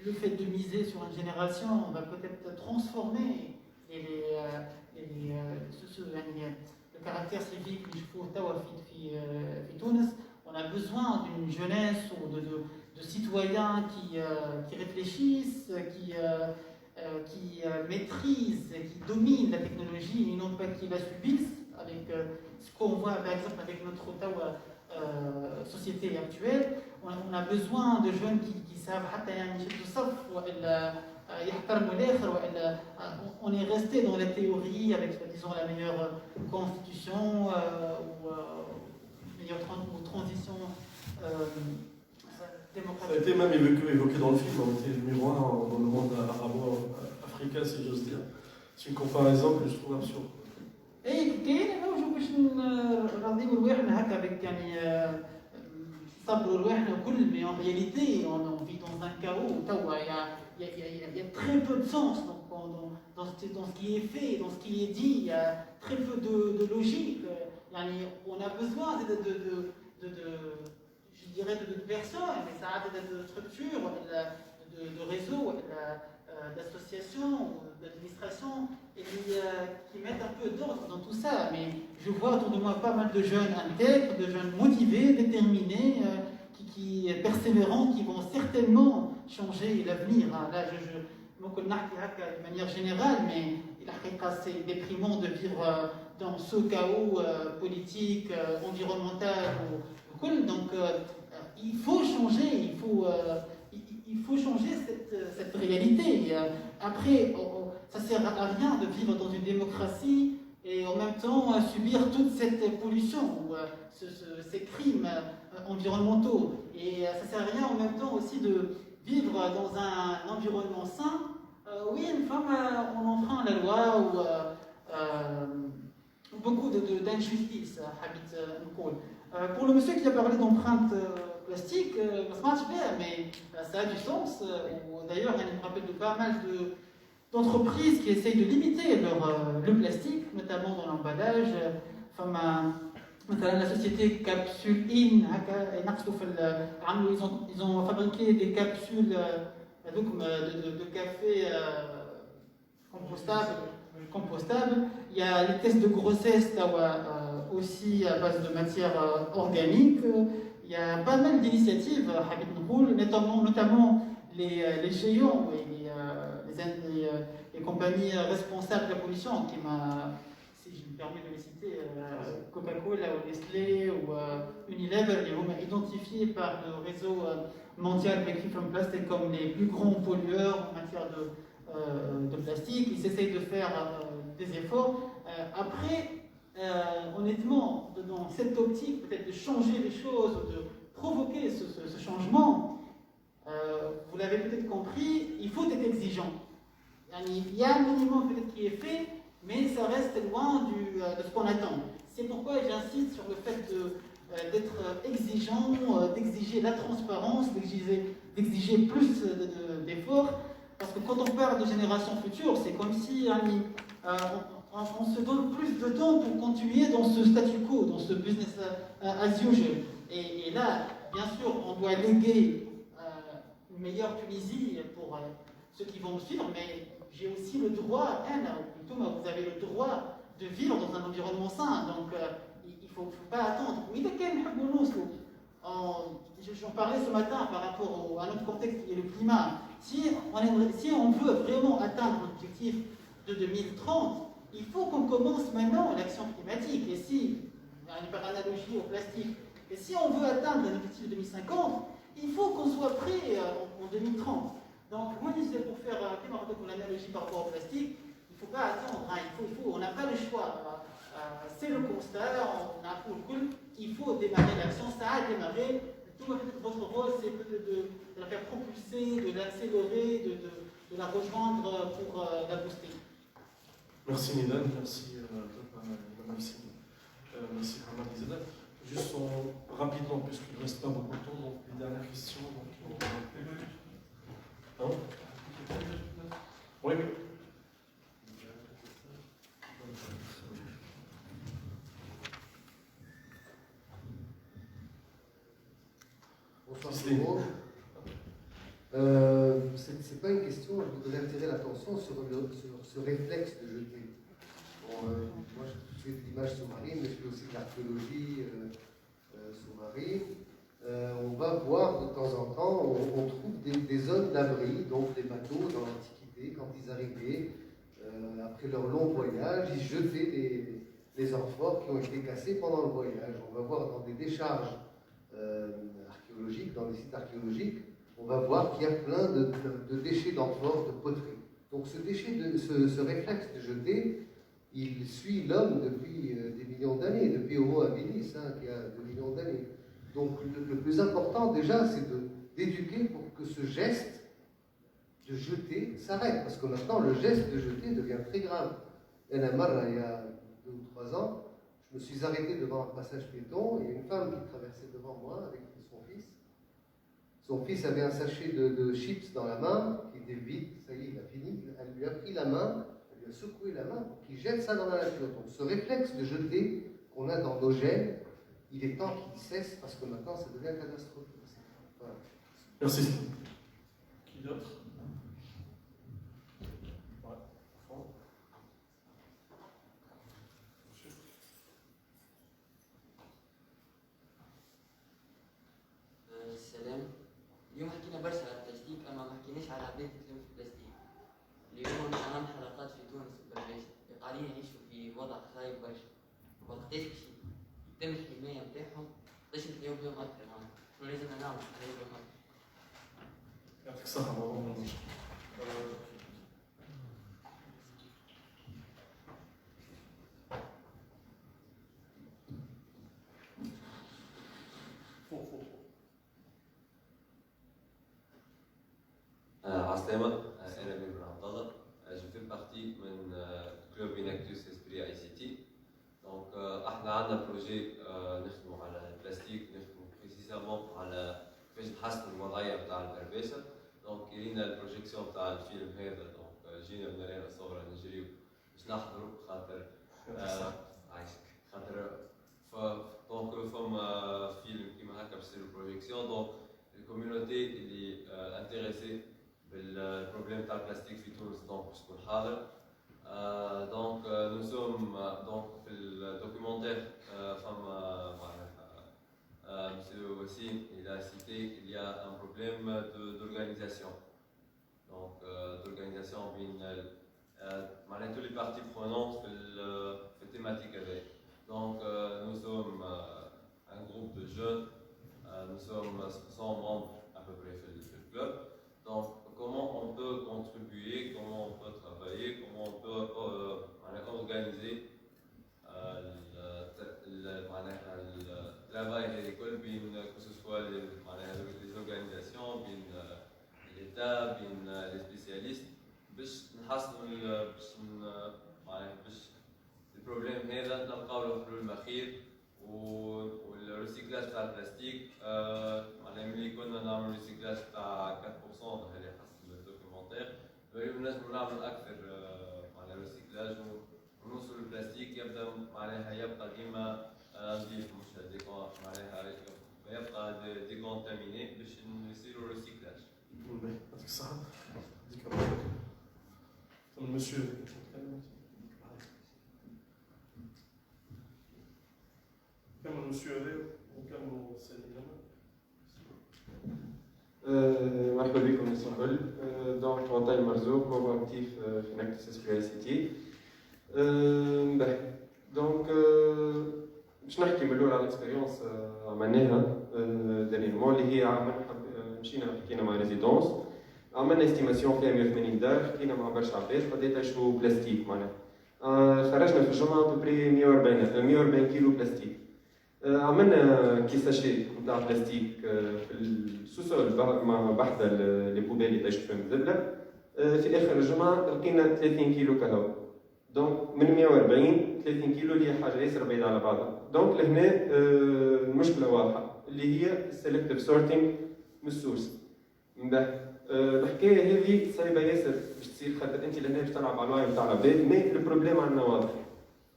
S2: le fait de miser sur une génération va peut-être transformer le caractère civique du Tunis. On a besoin d'une jeunesse ou de citoyens qui réfléchissent, qui maîtrisent, qui dominent la technologie et non pas qui la subissent, avec ce qu'on voit par exemple avec notre société actuelle. On a besoin de jeunes qui savent on est resté dans la théorie avec, disons, la meilleure constitution ou meilleure transition démocratique.
S1: Ça a été même évoqué dans le film, on était numéro 1 dans le monde arabo-africain, si j'ose dire. C'est une comparaison que je trouve absurde.
S2: اي كاين انا باش نراضيو رواحنا هكا avec يعني صبروا رواحنا وكل mais en réalité on vit dans un chaos. Il y a très peu de sens dans ce qui est fait, dans ce qui est dit. Il y a très peu de logique. On a besoin je dirais de personnes, mais ça a de structures, de réseaux, d'associations, d'administrations, et qui mettent un peu d'ordre dans tout ça. Mais je vois autour de moi pas mal de jeunes intègres, de jeunes motivés, déterminés, qui persévérants, qui vont certainement changer l'avenir. Là, je de manière générale, mais c'est déprimant de vivre dans ce chaos politique, environnemental. Donc, il faut changer, il faut changer cette réalité. Après, ça ne sert à rien de vivre dans une démocratie et en même temps subir toute cette pollution, ces crimes environnementaux. Et ça ne sert à rien en même temps aussi de vivre dans un environnement sain. Oui, une femme, on enfreint la loi ou beaucoup d'injustices, pour le monsieur qui a parlé d'empreinte plastique, mais ça a du sens. D'ailleurs, il me rappelle de pas mal d'entreprises qui essayent de limiter le plastique, notamment dans l'emballage. La société Capsule In, ils ont fabriqué des capsules de café compostables. Il y a les tests de grossesse aussi à base de matière organique. Il y a pas mal d'initiatives, notamment les géants et les compagnies responsables de la pollution, si je me permets de les citer, Coca-Cola ou Nestlé ou Unilever, ils sont identifiés par le réseau mondial Free from Plastic comme les plus grands pollueurs en matière de plastique. Ils essayent de faire des efforts. Après, honnêtement, dans cette optique, peut-être de changer les choses, de provoquer ce changement, vous l'avez peut-être compris, il faut être exigeant. Il y a un minimum peut-être qui est fait, mais ça reste loin de ce qu'on attend. C'est pourquoi j'insiste sur le fait d'être exigeant, d'exiger la transparence, d'exiger plus d'efforts, parce que quand on parle de génération future, c'est comme si on se donne plus de temps pour continuer dans ce statu quo, dans ce business as usual. Et là, bien sûr, on doit léguer une meilleure Tunisie pour ceux qui vont me suivre, mais j'ai aussi le droit, vous avez le droit de vivre dans un environnement sain, donc il ne faut pas attendre. J'en parlais ce matin par rapport à notre contexte qui est le climat. Si on veut vraiment atteindre l'objectif de 2030, il faut qu'on commence maintenant l'action climatique. Et si, par analogie au plastique, et si on veut atteindre l'objectif de 2050, il faut qu'on soit prêt en 2030. Donc, moi, je disais, pour faire l'analogie par rapport au plastique, il ne faut pas attendre, on n'a pas le choix. C'est le constat, on a pour le coup, il faut démarrer l'action, ça a démarré. Votre rôle, c'est peut-être de la faire propulser, de l'accélérer, de la rejoindre pour la booster.
S1: Merci Nidan, merci merci Hamad Izada. Juste rapidement, puisqu'il ne reste pas beaucoup de temps, donc les dernières questions. Oui, oui.
S12: Bonsoir tout le monde. C'est pas une question, je voudrais attirer l'attention sur ce réflexe de jeter. Bon, moi je fais de l'image sous-marine, mais je fais aussi de l'archéologie sous-marine. On va voir de temps en temps, on trouve des zones d'abri, donc des bateaux dans l'Antiquité, quand ils arrivaient, après leur long voyage, ils jetaient les amphores qui ont été cassés pendant le voyage. On va voir dans des décharges archéologiques, dans des sites archéologiques, on va voir qu'il y a plein de déchets d'amphores, de poteries. Donc ce réflexe de jeter, il suit l'homme depuis des millions d'années, depuis Homo habilis, qui a 2 millions d'années. Donc le plus important déjà, c'est d'éduquer pour que ce geste de jeter s'arrête. Parce que maintenant, le geste de jeter devient très grave. Il y a 2 ou 3 ans, je me suis arrêté devant un passage piéton, il y a une femme qui traversait devant moi avec son fils. Son fils avait un sachet de chips dans la main, qui était vide, ça y est, il a fini. Elle lui a pris la main, elle lui a secoué la main pour qu'il jette ça dans la nature. Donc ce réflexe de jeter qu'on a dans nos gènes, il est temps qu'il cesse parce que maintenant ça devient catastrophique. Voilà.
S1: Merci. Qui d'autre?
S13: السلام. اليوم حكينا برشا على البلاستيك اما ما حكيناش على عباد تلم في البلاستيك. اليوم امام حلقات في تونس وبرنامج قاعدين يعيشوا في وضع خايب برشا. وقتاش باش يتم الحمايه نتاعهم باش نحيو بهم اكثر معناها. شنو لازمنا نعمل باش نحيو بهم اكثر؟
S1: يعطيك الصحة والله.
S14: عسلامة أنا أمير بن عبد الله جو في بارتي من كلوب إناكتوس إسبري أي سي تي دونك احنا عندنا بروجي نخدموا على البلاستيك نخدموا بريسيزامون على كيفاش نحسنوا الوضعية نتاع البرباسة دونك يرينا البروجيكسيون نتاع الفيلم هذا دونك جينا من هنا صغرى نجريو باش نحضروا خاطر عايشك خاطر دونك فما فيلم كيما هكا باش يصيروا بروجيكسيون دونك الكوميونيتي اللي انتريسي بالبروبليم تاع البلاستيك في تونس دونك باش تكون حاضر دونك نو سوم دونك في الدوكيومونتير فما monsieur aussi il a cité qu'il y a un problème d'organisation donc d'organisation بين معناها tous les parties prenantes في التhématique avec donc nous sommes un groupe de jeunes nous sommes 100 membres à peu près في club donc comment on peut contribuer, comment on peut travailler, comment on peut organiser لي سبيسياليست باش نحسنوا باش معناها باش البروبليم هذا نلقاو له حلول اخير. والريسيكلاج تاع البلاستيك معناها ملي كنا نعملوا ريسيكلاج تاع 4% هذه حسب الدوكيومونتير، اليوم نجموا نعمل اكثر معناها ريسيكلاج ونوصل البلاستيك يبدا معناها يبقى ديما نظيف مش معناها يبقى ديكونتاميني باش يصيروا ريسيكلاج.
S1: يعطيك الصحة. يعطيك المسيو كمل المسيو هذا وكملوا السيد
S3: مرحبا بكم الناس الكل. دونك وطي مرزوق هو اكتيف في نكتس اسبري اي سي تي. دونك باش نحكي من الاول على الاكسبيريونس عملناها دانييرمون اللي هي مشينا حكينا مع ريزيدونس، عملنا استيماسيون فيها 180 دار، حكينا مع برشا عباد قد يعيشوا بلاستيك معناها. خرجنا في الجمعه ببري 140 كيلو بلاستيك. عملنا كيساشي نتاع بلاستيك في السوسول مع بحث لي بوبيل اللي تعيشوا فيهم الزبله. في اخر الجمعه لقينا 30 كيلو كهو. دونك من 140 30 كيلو اللي هي حاجه ياسر بعيده على بعضها. دونك لهنا المشكله واضحه اللي هي السيلكتيف سورتينغ من السورس. الحكايه هذه صعيبه ياسر باش تصير خاطر انت لهنا باش تلعب على الواي نتاع العباد، مي البروبليم عندنا واضح.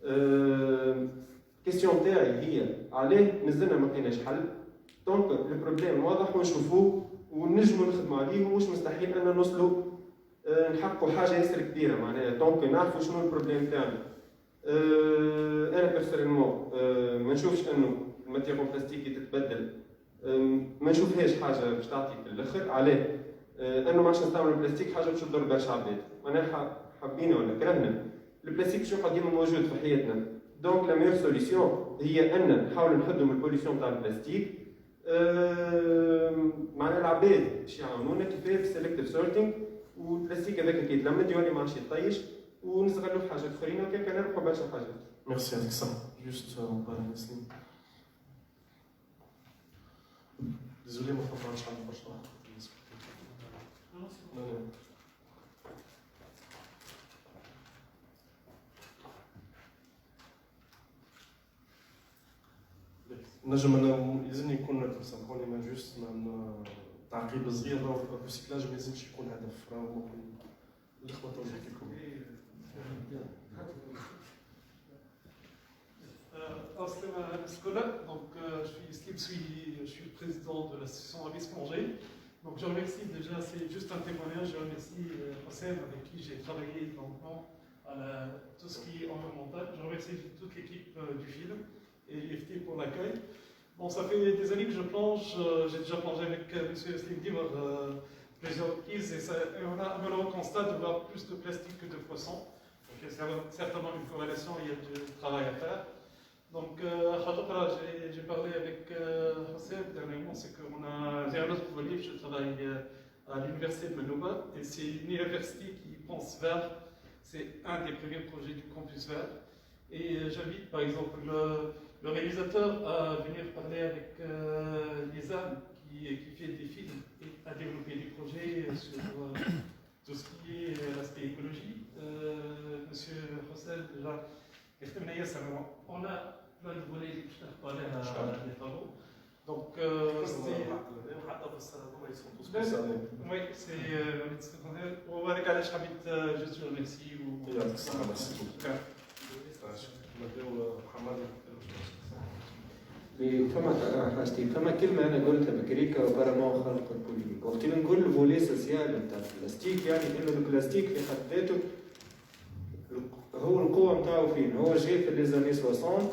S3: الكيستيون تاعي هي علاه مازلنا ما لقيناش حل. دونك البروبليم واضح ونشوفوه ونجموا نخدموا عليه، ومش مستحيل ان نوصلوا نحققوا حاجه ياسر كبيره معناها. دونك نعرفوا شنو البروبليم تاعنا. انا بيرسونيلمون ما نشوفش انه الماتيريال بلاستيكي تتبدل، ما نشوفهاش حاجه باش تعطي في الاخر. علاه؟ انه ما عادش نستعملوا البلاستيك حاجه باش تضر برشا عباد، معناها حابين ولا كرهنا البلاستيك باش يبقى ديما موجود في حياتنا. دونك لا ميور سوليسيون هي ان نحاولوا نحدوا من البوليسيون تاع البلاستيك. معناها العباد باش يعاونونا كيفاه في السيلكتيف سورتينغ، والبلاستيك هذاك كي يتلمد يولي ما عادش يطيش، ونستغلوا في حاجات اخرين وكيف نربحوا برشا حاجات.
S1: ميرسي يعطيك الصحة. جوست بالي مسلم. ديزولي ما فهمتش عن برشا. نجم انا يلزمني يكون سامحوني ما جوست تعقيب صغير. راهو الريسيكلاج ما يلزمش يكون هدف، راهو ممكن الاخوه توجه لكم.
S15: Donc, je suis Slim Souili, je suis le président de l'association Abyss Plongée. Donc, je remercie déjà, c'est juste un témoignage, je remercie Hossein avec qui j'ai travaillé longuement à tout ce qui est environnemental. Je remercie toute l'équipe du film et l'IFT pour l'accueil. Bon, ça fait des années que je plonge, j'ai déjà plongé avec M. Slim Diver plusieurs reprises et on a un malheureux constat de voir plus de plastique que de poissons. Donc, il y a certainement une corrélation, il y a du travail à faire. Donc, j'ai parlé avec Hossein dernièrement, c'est qu'on a j'ai un autre livre, je travaille à l'université de Manouba, et c'est une université qui pense vert, c'est un des premiers projets du campus vert. Et j'invite par exemple le réalisateur à venir parler avec Lisa qui fait des films et à développer des projets sur tout ce qui est l'aspect écologie. Monsieur Hossein, déjà, on a plein de volets que je t'ai parlé à les travaux. Donc, oui, c'est وهذاك علاش حبيت جوست نرميسي
S1: يعطيك الصحة. ميرسي.
S3: فما كلمة أنا قلتها بكريكا وبرامون خلق البوليميك، وقت اللي نقول الفولي سوسيال نتاع البلاستيك يعني إنه البلاستيك في حد ذاته هو القوة نتاعو فين؟ هو جاي في ليزاني 60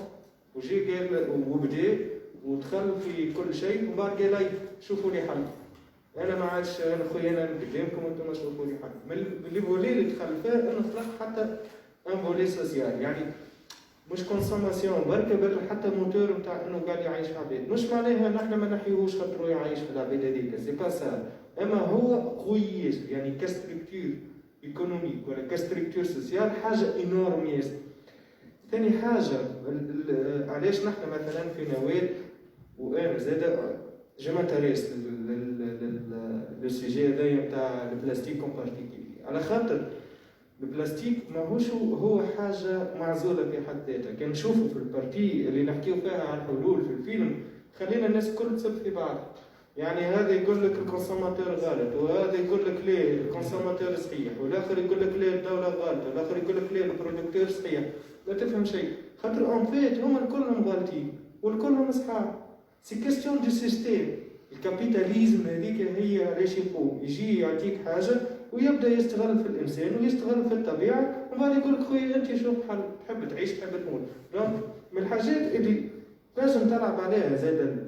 S3: وجي قال وبدا ودخل في كل شيء وبعد قال لي شوفوا لي حل. أنا ما عادش أنا خويا أنا قدامكم وأنتم شوفوا لي حل. من الفولي اللي دخل فيه إنه خلق حتى ان فولي سوسيال يعني مش كونسوماسيون بركة بل حتى موتور نتاع إنه قاعد يعيش في العباد. مش معناها نحن ما نحيوهوش خاطر يعيش في العباد هذيك، سي با سا. أما هو قوي ياسر يعني كستركتور ايكونوميك ولا كستركتور سوسيال حاجه انورم ياسر. ثاني حاجه علاش نحن مثلا في نوال وانا زاد جمعت رئيس لو سيجي هذايا نتاع البلاستيك اون بارتيكولي، على خاطر البلاستيك ماهوش هو حاجه معزوله في حد ذاتها. كان نشوفوا في البارتي اللي نحكيو فيها على الحلول في الفيلم خلينا الناس الكل تسب في بعض. يعني هذا يقول لك الكونسوماتور غلط، وهذا يقول لك ليه الكونسوماتور صحيح، والاخر يقول لك ليه الدوله غلطه، والاخر يقول لك ليه البرودكتور صحيح. لا تفهم شيء، خاطر اون فيت هما الكلهم غالطين والكلهم اصحاب. سي كيستيون دو سيستيم. الكابيتاليزم هذيك هي علاش يقوم، يجي يعطيك حاجه ويبدا يستغل في الانسان ويستغل في الطبيعه، ومن بعد يقول لك خويا انت شوف حل، تحب تعيش تحب تموت. دونك من الحاجات اللي لازم تلعب عليها زاد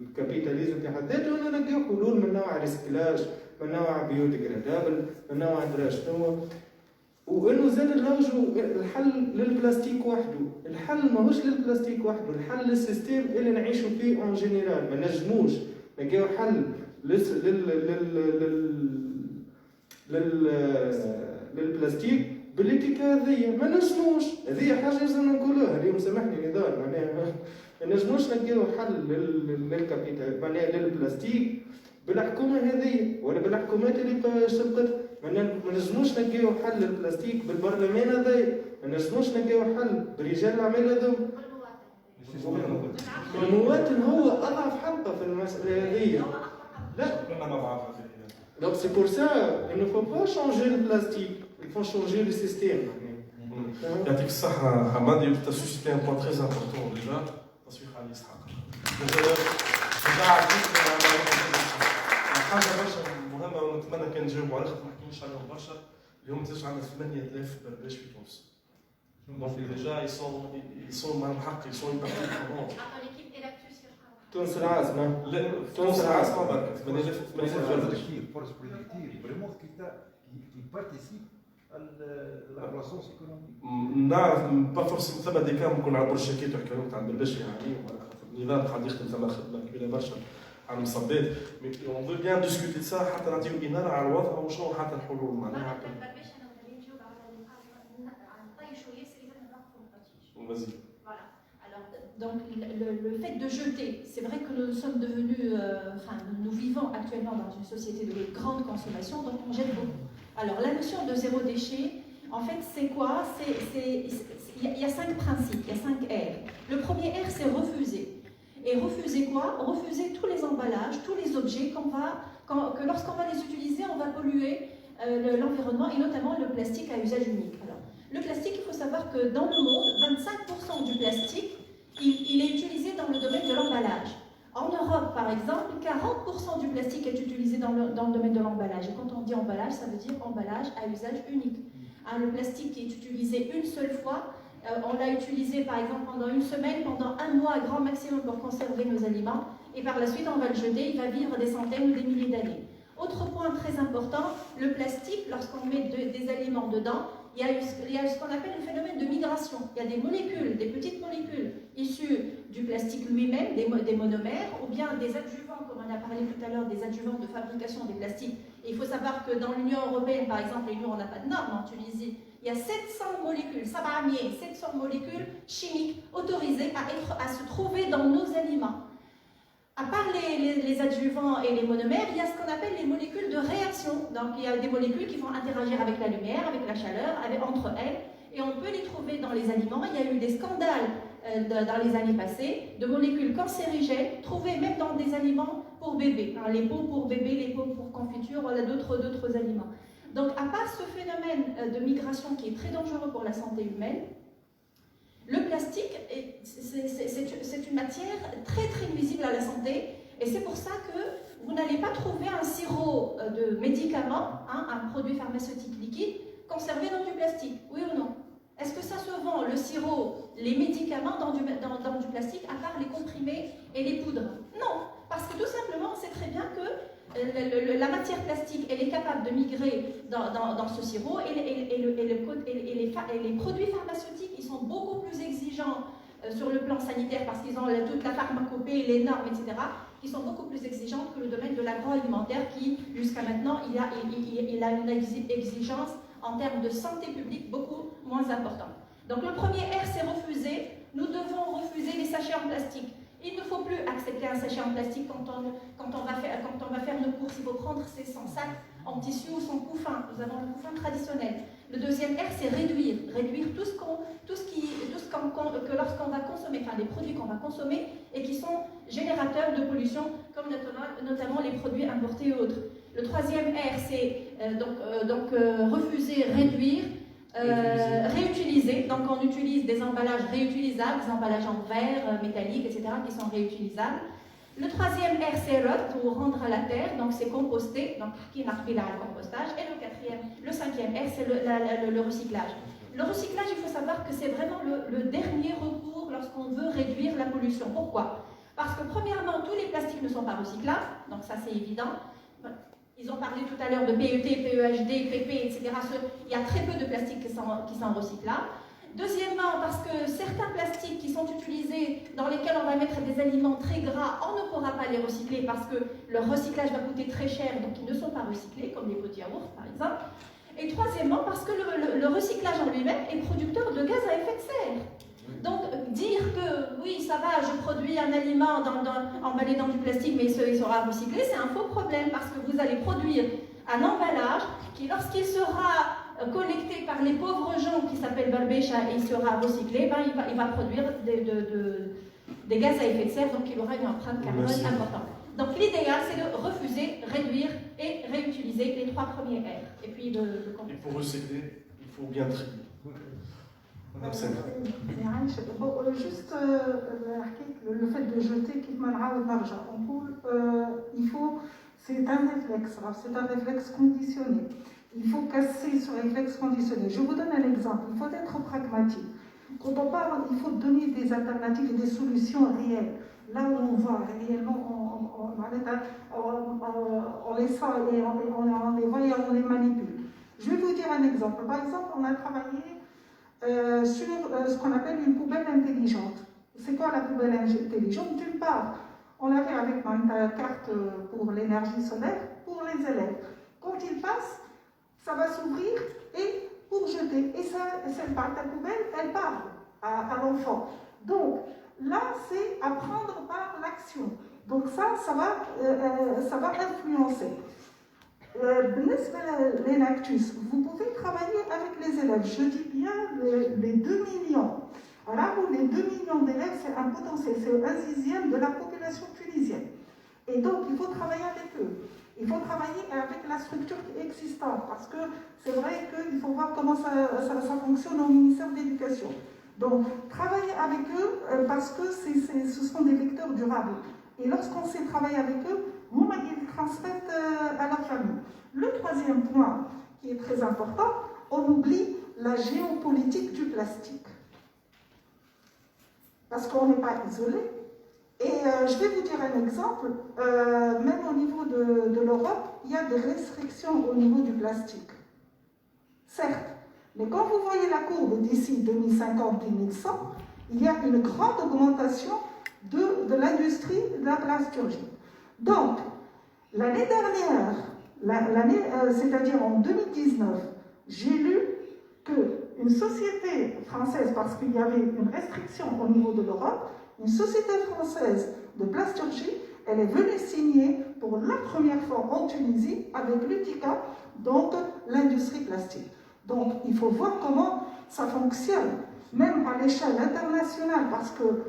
S3: الكابيتاليزم في حد ذاته، انه نلقاو حلول من نوع ريسكلاج، من نوع بيوديغرادابل، من نوع ادرا شنو، وانه زاد نلوجوا الحل للبلاستيك وحده. الحل ماهوش للبلاستيك وحده، الحل للسيستم اللي نعيشوا فيه اون جينيرال. ما نجموش نلقاو حل للبلاستيك بالاتيكا هذيا، ما نجموش. هذه حاجه لازم نقولوها اليوم، سامحني نضال، معناها ما نجموش نلقاو حل للكابيتال معناها للبلاستيك بالحكومه هذه ولا بالحكومات اللي سبقت. ما نجموش نلقاو حل للبلاستيك بالبرلمان هذايا، ما نجموش نلقاو حل برجال الاعمال هذوما. المواطن هو اضعف حلقه في المساله هذه. لا كلنا مع بعض. Donc c'est pour ça il ne faut pas changer le plastique, il faut changer le système.
S1: يعطيك الصحة حمادي، tu as suscité un point très important déjà. تصوير علي إسحاق. حاجة برشا مهمة ونتمنى كان نجاوبوا عليها، ما حكيناش عليهم برشا. اليوم تسمع عندنا 8000 برباش في تونس. Donc déjà ils sont مع الحق، ils sont une partie prenante.
S3: تونس العاصمة.
S1: لا تونس العاصمة برك 8000 برباش.
S10: Force productive, vraiment qui participe à la croissance économique.
S1: نعرف با فورسيمون ثما دي كان ممكن نعبروا الشركات وحكايات تاع البرباش يعني النظام قاعد يخدم ثما خدمة كبيرة برشا على المصبات. مي اون فو بيان ديسكوتي سا حتى نعطيو إنارة على الوضع وشنو حتى الحلول معناها. Vas-y.
S11: Voilà. Alors, donc, le fait de jeter, c'est vrai que nous sommes devenus, nous vivons actuellement dans une société de grande consommation, donc on jette beaucoup. Alors, la notion de zéro déchet, en fait, c'est quoi? Il y a 5 principes, il y a 5 R. Le premier R, c'est refuser. Et refuser quoi? Refuser tous les emballages, tous les objets que lorsqu'on va les utiliser, on va polluer l'environnement et notamment le plastique à usage unique. Alors, le plastique, il faut savoir que dans le monde, 25% du plastique, il est utilisé dans le domaine de l'emballage. En Europe, par exemple, 40% du plastique est utilisé dans le domaine de l'emballage. Et quand on dit emballage, ça veut dire emballage à usage unique. Le plastique qui est utilisé une seule fois, on l'a utilisé par exemple pendant une semaine, pendant un mois grand maximum pour conserver nos aliments, et par la suite on va le jeter, il va vivre des centaines ou des milliers d'années. Autre point très important, le plastique, lorsqu'on met des aliments dedans, il y a ce qu'on appelle le phénomène de migration. Il y a des molécules, des petites molécules issues du plastique lui-même, des monomères, ou bien des adjuvants, comme on a parlé tout à l'heure, des adjuvants de fabrication des plastiques. Et il faut savoir que dans l'Union européenne, par exemple, et nous on n'a pas de normes en Tunisie, il y a 700 molécules, 700 molécules chimiques autorisées à se trouver dans nos aliments. À part les adjuvants et les monomères, il y a ce qu'on appelle les molécules de réaction. Donc il y a des molécules qui vont interagir avec la lumière, avec la chaleur, entre elles, et on peut les trouver dans les aliments. Il y a eu des scandales dans les années passées de molécules cancérigènes trouvées même dans des aliments pour bébés. Les pots pour bébés, les pots pour confiture, voilà d'autres aliments. Donc à part ce phénomène de migration qui est très dangereux pour la santé humaine, le plastique, c'est une matière très très nuisible à la santé, et c'est pour ça que vous n'allez pas trouver un sirop de médicament, un produit pharmaceutique liquide, conservé dans du plastique, oui ou non? Est-ce que ça se vend, le sirop, les médicaments dans du plastique, à part les comprimés et les poudres? Non, parce que tout simplement, on sait très bien que la matière plastique, elle est capable de migrer dans ce sirop, et les produits pharmaceutiques, ils sont beaucoup plus exigeants sur le plan sanitaire parce qu'ils ont toute la pharmacopée, les normes, etc., qui sont beaucoup plus exigeantes que le domaine de l'agroalimentaire qui, jusqu'à maintenant, il a une exigence en termes de santé publique beaucoup moins importante. Donc le premier R, c'est refuser. Nous devons refuser les sachets en plastique. Il ne faut plus accepter un sachet en plastique quand on va faire nos courses. Il faut prendre son sac en tissu ou son couffin. Nous avons le couffin traditionnel. Le deuxième R, c'est réduire. Réduire que lorsqu'on va consommer, enfin les produits qu'on va consommer et qui sont générateurs de pollution, comme notamment les produits importés et autres. Le troisième R, c'est refuser, réduire, réutiliser. Donc on utilise des emballages réutilisables, des emballages en verre, métallique, etc., qui sont réutilisables. Le troisième R, c'est pour rendre à la terre, donc c'est composter, donc qui marque là le compostage. Et le cinquième R, c'est le recyclage. Le recyclage, il faut savoir que c'est vraiment le dernier recours lorsqu'on veut réduire la pollution. Pourquoi? Parce que premièrement, tous les plastiques ne sont pas recyclables, donc ça c'est évident. Ils ont parlé tout à l'heure de PET, PEHD, PP, etc. Il y a très peu de plastiques qui sont recyclables. Deuxièmement, parce que certains plastiques qui sont utilisés, dans lesquels on va mettre des aliments très gras, on ne pourra pas les recycler parce que leur recyclage va coûter très cher, donc ils ne sont pas recyclés, comme les pots de yaourt par exemple. Et troisièmement, parce que le recyclage en lui-même est producteur de gaz à effet de serre. Donc dire que oui, ça va, je produis un aliment emballé dans du plastique, mais il sera recyclé, c'est un faux problème parce que vous allez produire un emballage qui, lorsqu'il sera collecté par les pauvres gens qui s'appellent Barbécha et il sera recyclé, ben, il va produire des gaz à effet de serre, donc il aura une empreinte carbone importante. Donc l'idéal, c'est de refuser, réduire et réutiliser les trois premiers R. Et puis
S1: Et pour recycler, il faut bien trier.
S4: Juste le fait de jeter qui c'est un réflexe conditionné. Il faut casser ce réflexe conditionné. Je vous donne un exemple. Il faut être pragmatique. Quand on parle, il faut donner des alternatives et des solutions réelles. Là où on voit réellement, on les sent et on les voit et on les manipule. Je vais vous dire un exemple. Par exemple, on a travaillé sur ce qu'on appelle une poubelle intelligente. C'est quoi la poubelle intelligente? D'une part, on l'a fait avec ma carte pour l'énergie solaire pour les élèves. Quand ils passent, ça va s'ouvrir et pour jeter. Et cette part de poubelle, elle parle à l'enfant. Donc, là, c'est apprendre par l'action. Donc ça va influencer. L'Enactus, vous pouvez travailler avec les élèves. Je dis bien les 2 millions. Là où les 2 millions d'élèves, c'est un potentiel, c'est un sixième de la population tunisienne. Et donc, il faut travailler avec eux. Il faut travailler avec la structure existante, parce que c'est vrai qu'il faut voir comment ça fonctionne au ministère de l'Éducation. Donc, travailler avec eux, parce que ce sont des vecteurs durables. Et lorsqu'on sait travailler avec eux, ils transmettent à leur famille. Le troisième point, qui est très important, on oublie la géopolitique du plastique. Parce qu'on n'est pas isolé. Et je vais vous dire un exemple, même au niveau de l'Europe, il y a des restrictions au niveau du plastique. Certes, mais quand vous voyez la courbe d'ici 2050-2100, il y a une grande augmentation de l'industrie de la plasturgie. Donc, l'année dernière, c'est-à-dire en 2019, j'ai lu qu'une société française, parce qu'il y avait une restriction au niveau de l'Europe, une société française de plasturgie, elle est venue signer pour la première fois en Tunisie avec l'UTICA, donc l'industrie plastique. Donc il faut voir comment ça fonctionne, même à l'échelle internationale, parce que,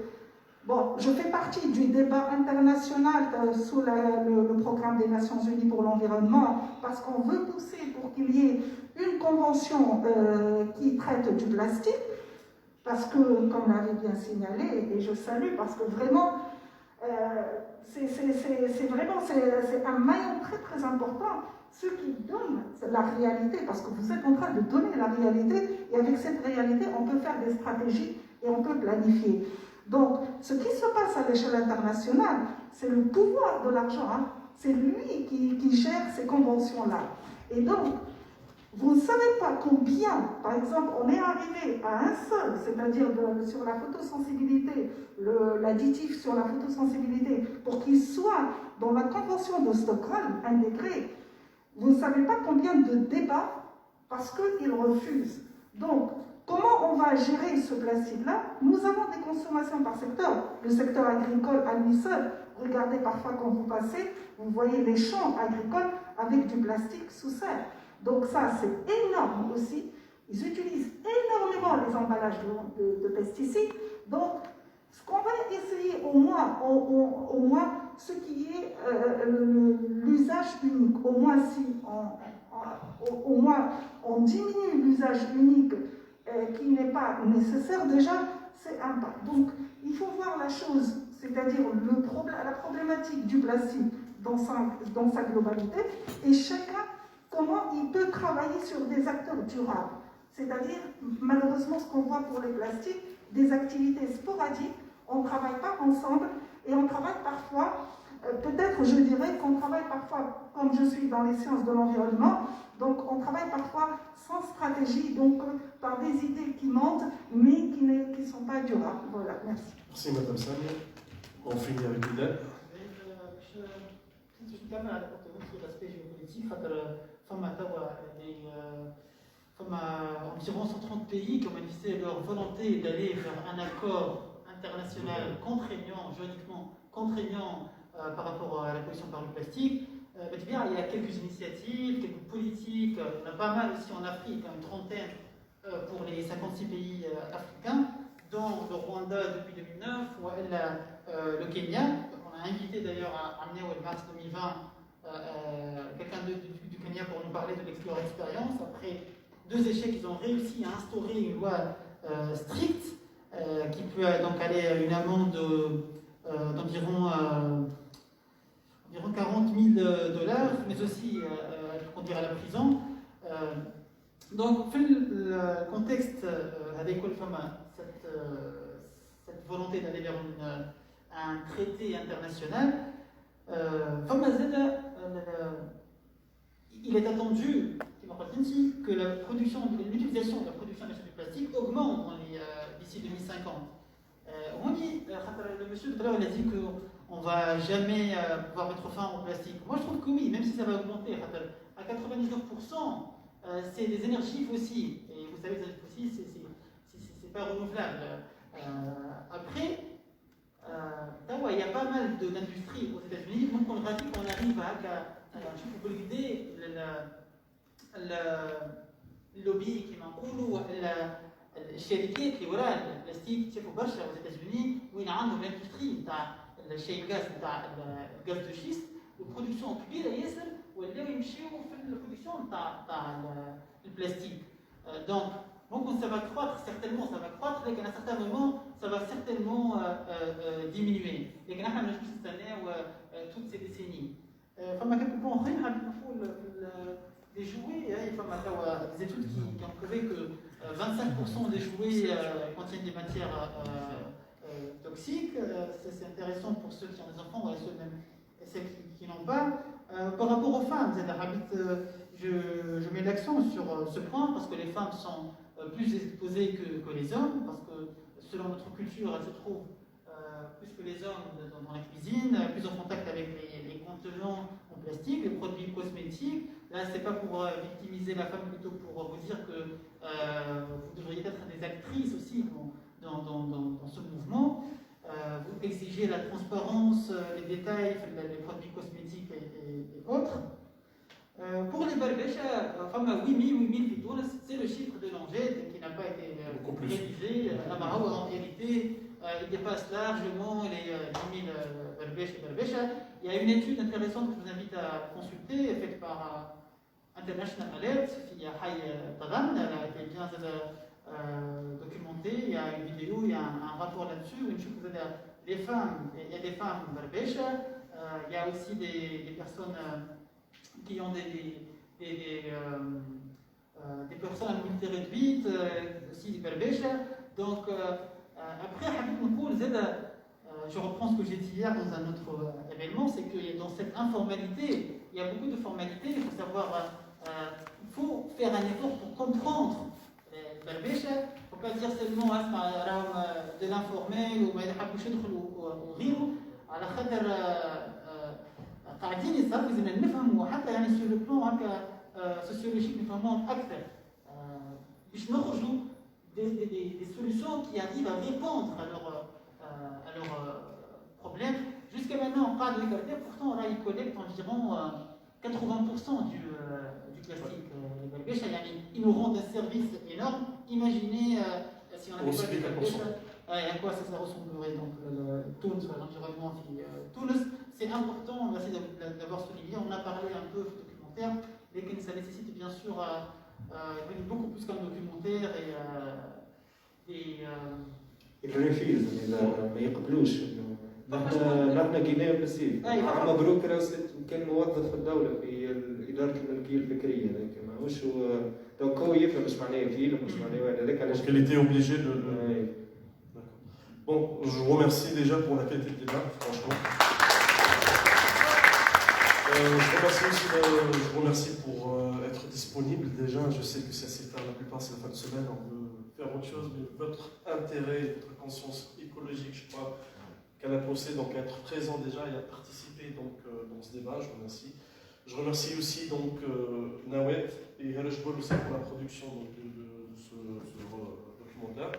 S4: bon, je fais partie du débat international sous le programme des Nations Unies pour l'environnement, parce qu'on veut pousser pour qu'il y ait une convention qui traite du plastique, parce que, comme l'avait bien signalé, et je salue, parce que vraiment, c'est un maillon très très important, ceux qui donnent la réalité, parce que vous êtes en train de donner la réalité, et avec cette réalité, on peut faire des stratégies et on peut planifier. Donc, ce qui se passe à l'échelle internationale, c'est le pouvoir de l'argent, hein. C'est lui qui gère ces conventions-là. Et donc, vous ne savez pas combien, par exemple, on est arrivé à un seul, c'est-à-dire sur la photosensibilité, l'additif sur la photosensibilité, pour qu'il soit dans la convention de Stockholm intégré. Vous ne savez pas combien de débats, parce qu'ils refusent. Donc, comment on va gérer ce plastique-là? Nous avons des consommations par secteur. Le secteur agricole à lui seul, regardez parfois quand vous passez, vous voyez les champs agricoles avec du plastique sous serre. Donc ça, c'est énorme aussi. Ils utilisent énormément les emballages de pesticides. Donc, ce qu'on va essayer au moins ce qui est l'usage unique, au moins si on diminue l'usage unique qui n'est pas nécessaire, déjà, c'est un pas. Donc, il faut voir la chose, c'est-à-dire la problématique du plastique dans sa globalité, et chacun, comment il peut travailler sur des acteurs durables. C'est-à-dire, malheureusement, ce qu'on voit pour les plastiques, des activités sporadiques, on ne travaille pas ensemble, et on travaille parfois, peut-être je dirais qu'on travaille parfois, comme je suis dans les sciences de l'environnement, donc on travaille parfois sans stratégie, donc par des idées qui montent, mais qui ne sont pas durables. Voilà, merci.
S1: Merci Madame Samia. On finit avec Bilal.
S2: Je كمان على l'aspect géopolitique, environ 130 pays qui ont manifesté leur volonté d'aller vers un accord international contraignant, juridiquement contraignant par rapport à la pollution par le plastique. Il y a quelques initiatives, quelques politiques, il y en a pas mal aussi en Afrique, une trentaine pour les 56 pays africains, dont le Rwanda depuis 2009, ou le Kenya. On a invité d'ailleurs à amener au mars 2020 quelqu'un du Kenya pour nous parler de leur expérience. Après 2 échecs, ils ont réussi à instaurer une loi stricte qui peut donc aller à une amende d'environ 40 000 $, mais aussi conduire à la prison. Donc, le contexte avec cette volonté d'aller vers un traité international, il est attendu que l'utilisation de la production de plastique augmente d'ici 2050. Le monsieur tout à l'heure il a dit qu'on ne va jamais pouvoir mettre fin au plastique. Moi je trouve que oui, même si ça va augmenter à 99%, c'est des énergies fossiles. Et vous savez, les énergies fossiles, c'est pas renouvelable. Après, il y a pas mal d'industries aux États-Unis. Donc on arrive à l'idée اللوبي كما نقولوا الشركات اللي وراء البلاستيك تشوفوا برشا aux États-Unis وين عندهم الاندستري نتاع الشيل غاز نتاع الغاز دو شيست والبرودكسيون كبيره ياسر ولاو يمشيو في البرودكسيون نتاع البلاستيك. Donc ça va croître certainement, mais à un certain moment, ça va certainement diminuer. Et que nous avons cette année ou toutes ces décennies. فما quelques points اخرين حابين نقول les jouets, il y a des études qui ont prouvé que 25% des jouets contiennent des matières toxiques. C'est intéressant pour ceux qui ont des enfants et ceux qui n'ont pas. Par rapport aux femmes, je mets l'accent sur ce point parce que les femmes sont plus exposées que les hommes, parce que selon notre culture, elles se trouvent plus que les hommes dans la cuisine, plus en contact avec les contenants en plastique, les produits cosmétiques. Là, c'est pas pour victimiser la femme, plutôt pour vous dire que vous devriez être des actrices aussi dans ce mouvement. Vous exigez la transparence, les détails, les produits cosmétiques et autres. Pour les barbèches, c'est le chiffre de l'Angers qui n'a pas été réalisé. En réalité, il dépasse largement les 10 000 barbèches et barbèches. Il y a une étude intéressante que je vous invite à consulter, faite par International Alert, qui a elle a été bien documentée. Il y a une vidéo, il y a un rapport là-dessus où les femmes, il y a des femmes barbèches, il y a aussi des personnes qui ont des personnes à mobilité réduite, aussi des barbèches. Donc, après, je reprends ce que j'ai dit hier dans un autre événement, c'est que dans cette informalité, il y a beaucoup de formalités. Il faut savoir, il faut faire un effort pour comprendre les barbèches. Il ne faut pas dire seulement de l'informel ou ما يحبوش يدخلوا وغيره على خاطر قاعدين يتصرفوا لازم نفهموا حتى يعني sur le plan هكا sociologique نفهموهم أكثر باش نخرجوا des solutions qui arrivent à répondre à leurs problèmes. Jusqu'à maintenant, pas de l'égalité, pourtant là, ils collectent environ 80% du plastique. Ils nous rendent un service énorme. Imaginez si on avait pas de l'égalité, à quoi ça ressemblerait. Donc, Tunis, l'environnement qui Tunis, c'est important, merci d'avoir souligné. On a parlé un peu du documentaire, mais ça nécessite bien sûr beaucoup plus qu'un documentaire
S3: الريفيلز ما يقبلوش نحن جينيا باسيف مبروك كان موظف في الدوله في اداره الملكيه الفكريه لكن ماهوش دونك هو يفهم مش معناه فيلم مش معناه هذاك علاش
S1: qu'elle était obligée de Bon, je vous remercie déjà pour la qualité de débat, franchement. Je vous remercie pour être disponible. Déjà, je sais que c'est assez tard, la plupart c'est la fin de semaine, on peut faire autre chose, mais votre intérêt, votre conscience écologique, je crois qu'elle a poussé donc à être présent déjà et à participer donc, dans ce débat, je vous remercie. Je remercie aussi donc Nawet et Halejbol aussi pour la production donc, de ce documentaire.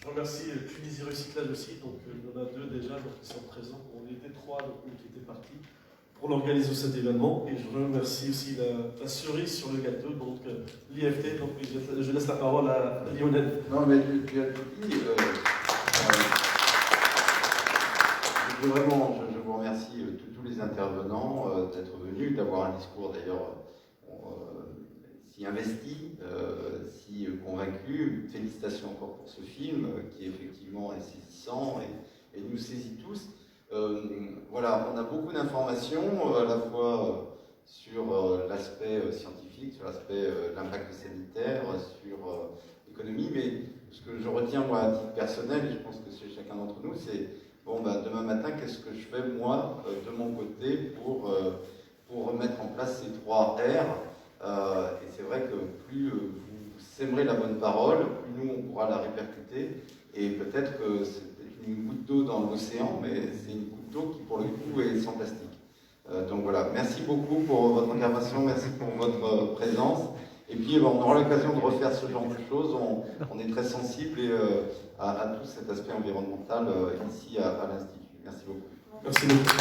S1: Je remercie Tunisie Recyclage aussi, donc il y en a deux déjà donc, qui sont présents. On était trois donc, qui étaient partis pour l'organisation de cet événement. Et je remercie aussi la cerise sur le gâteau, donc l'IFT. Donc je laisse la parole à Lionel.
S6: Non, mais tu as tout dit. Je vous remercie tous les intervenants d'être venus, d'avoir un discours d'ailleurs si investi, si convaincu. Félicitations encore pour ce film qui effectivement est saisissant et nous saisit tous. Voilà, on a beaucoup d'informations à la fois sur l'aspect scientifique, sur l'aspect l'impact sanitaire, sur l'économie, mais ce que je retiens moi à titre personnel, et je pense que c'est chacun d'entre nous, c'est bon, demain matin, qu'est-ce que je fais moi de mon côté pour mettre en place ces 3 R. Et c'est vrai que plus vous sèmerez la bonne parole, plus nous on pourra la répercuter, et peut-être que c'est une goutte d'eau dans l'océan, mais c'est une goutte d'eau qui pour le coup est sans plastique. Donc voilà, merci beaucoup pour votre intervention, merci pour votre présence. Et puis on aura l'occasion de refaire ce genre de choses, on est très sensible à tout cet aspect environnemental ici à l'Institut. Merci beaucoup.
S1: Merci beaucoup.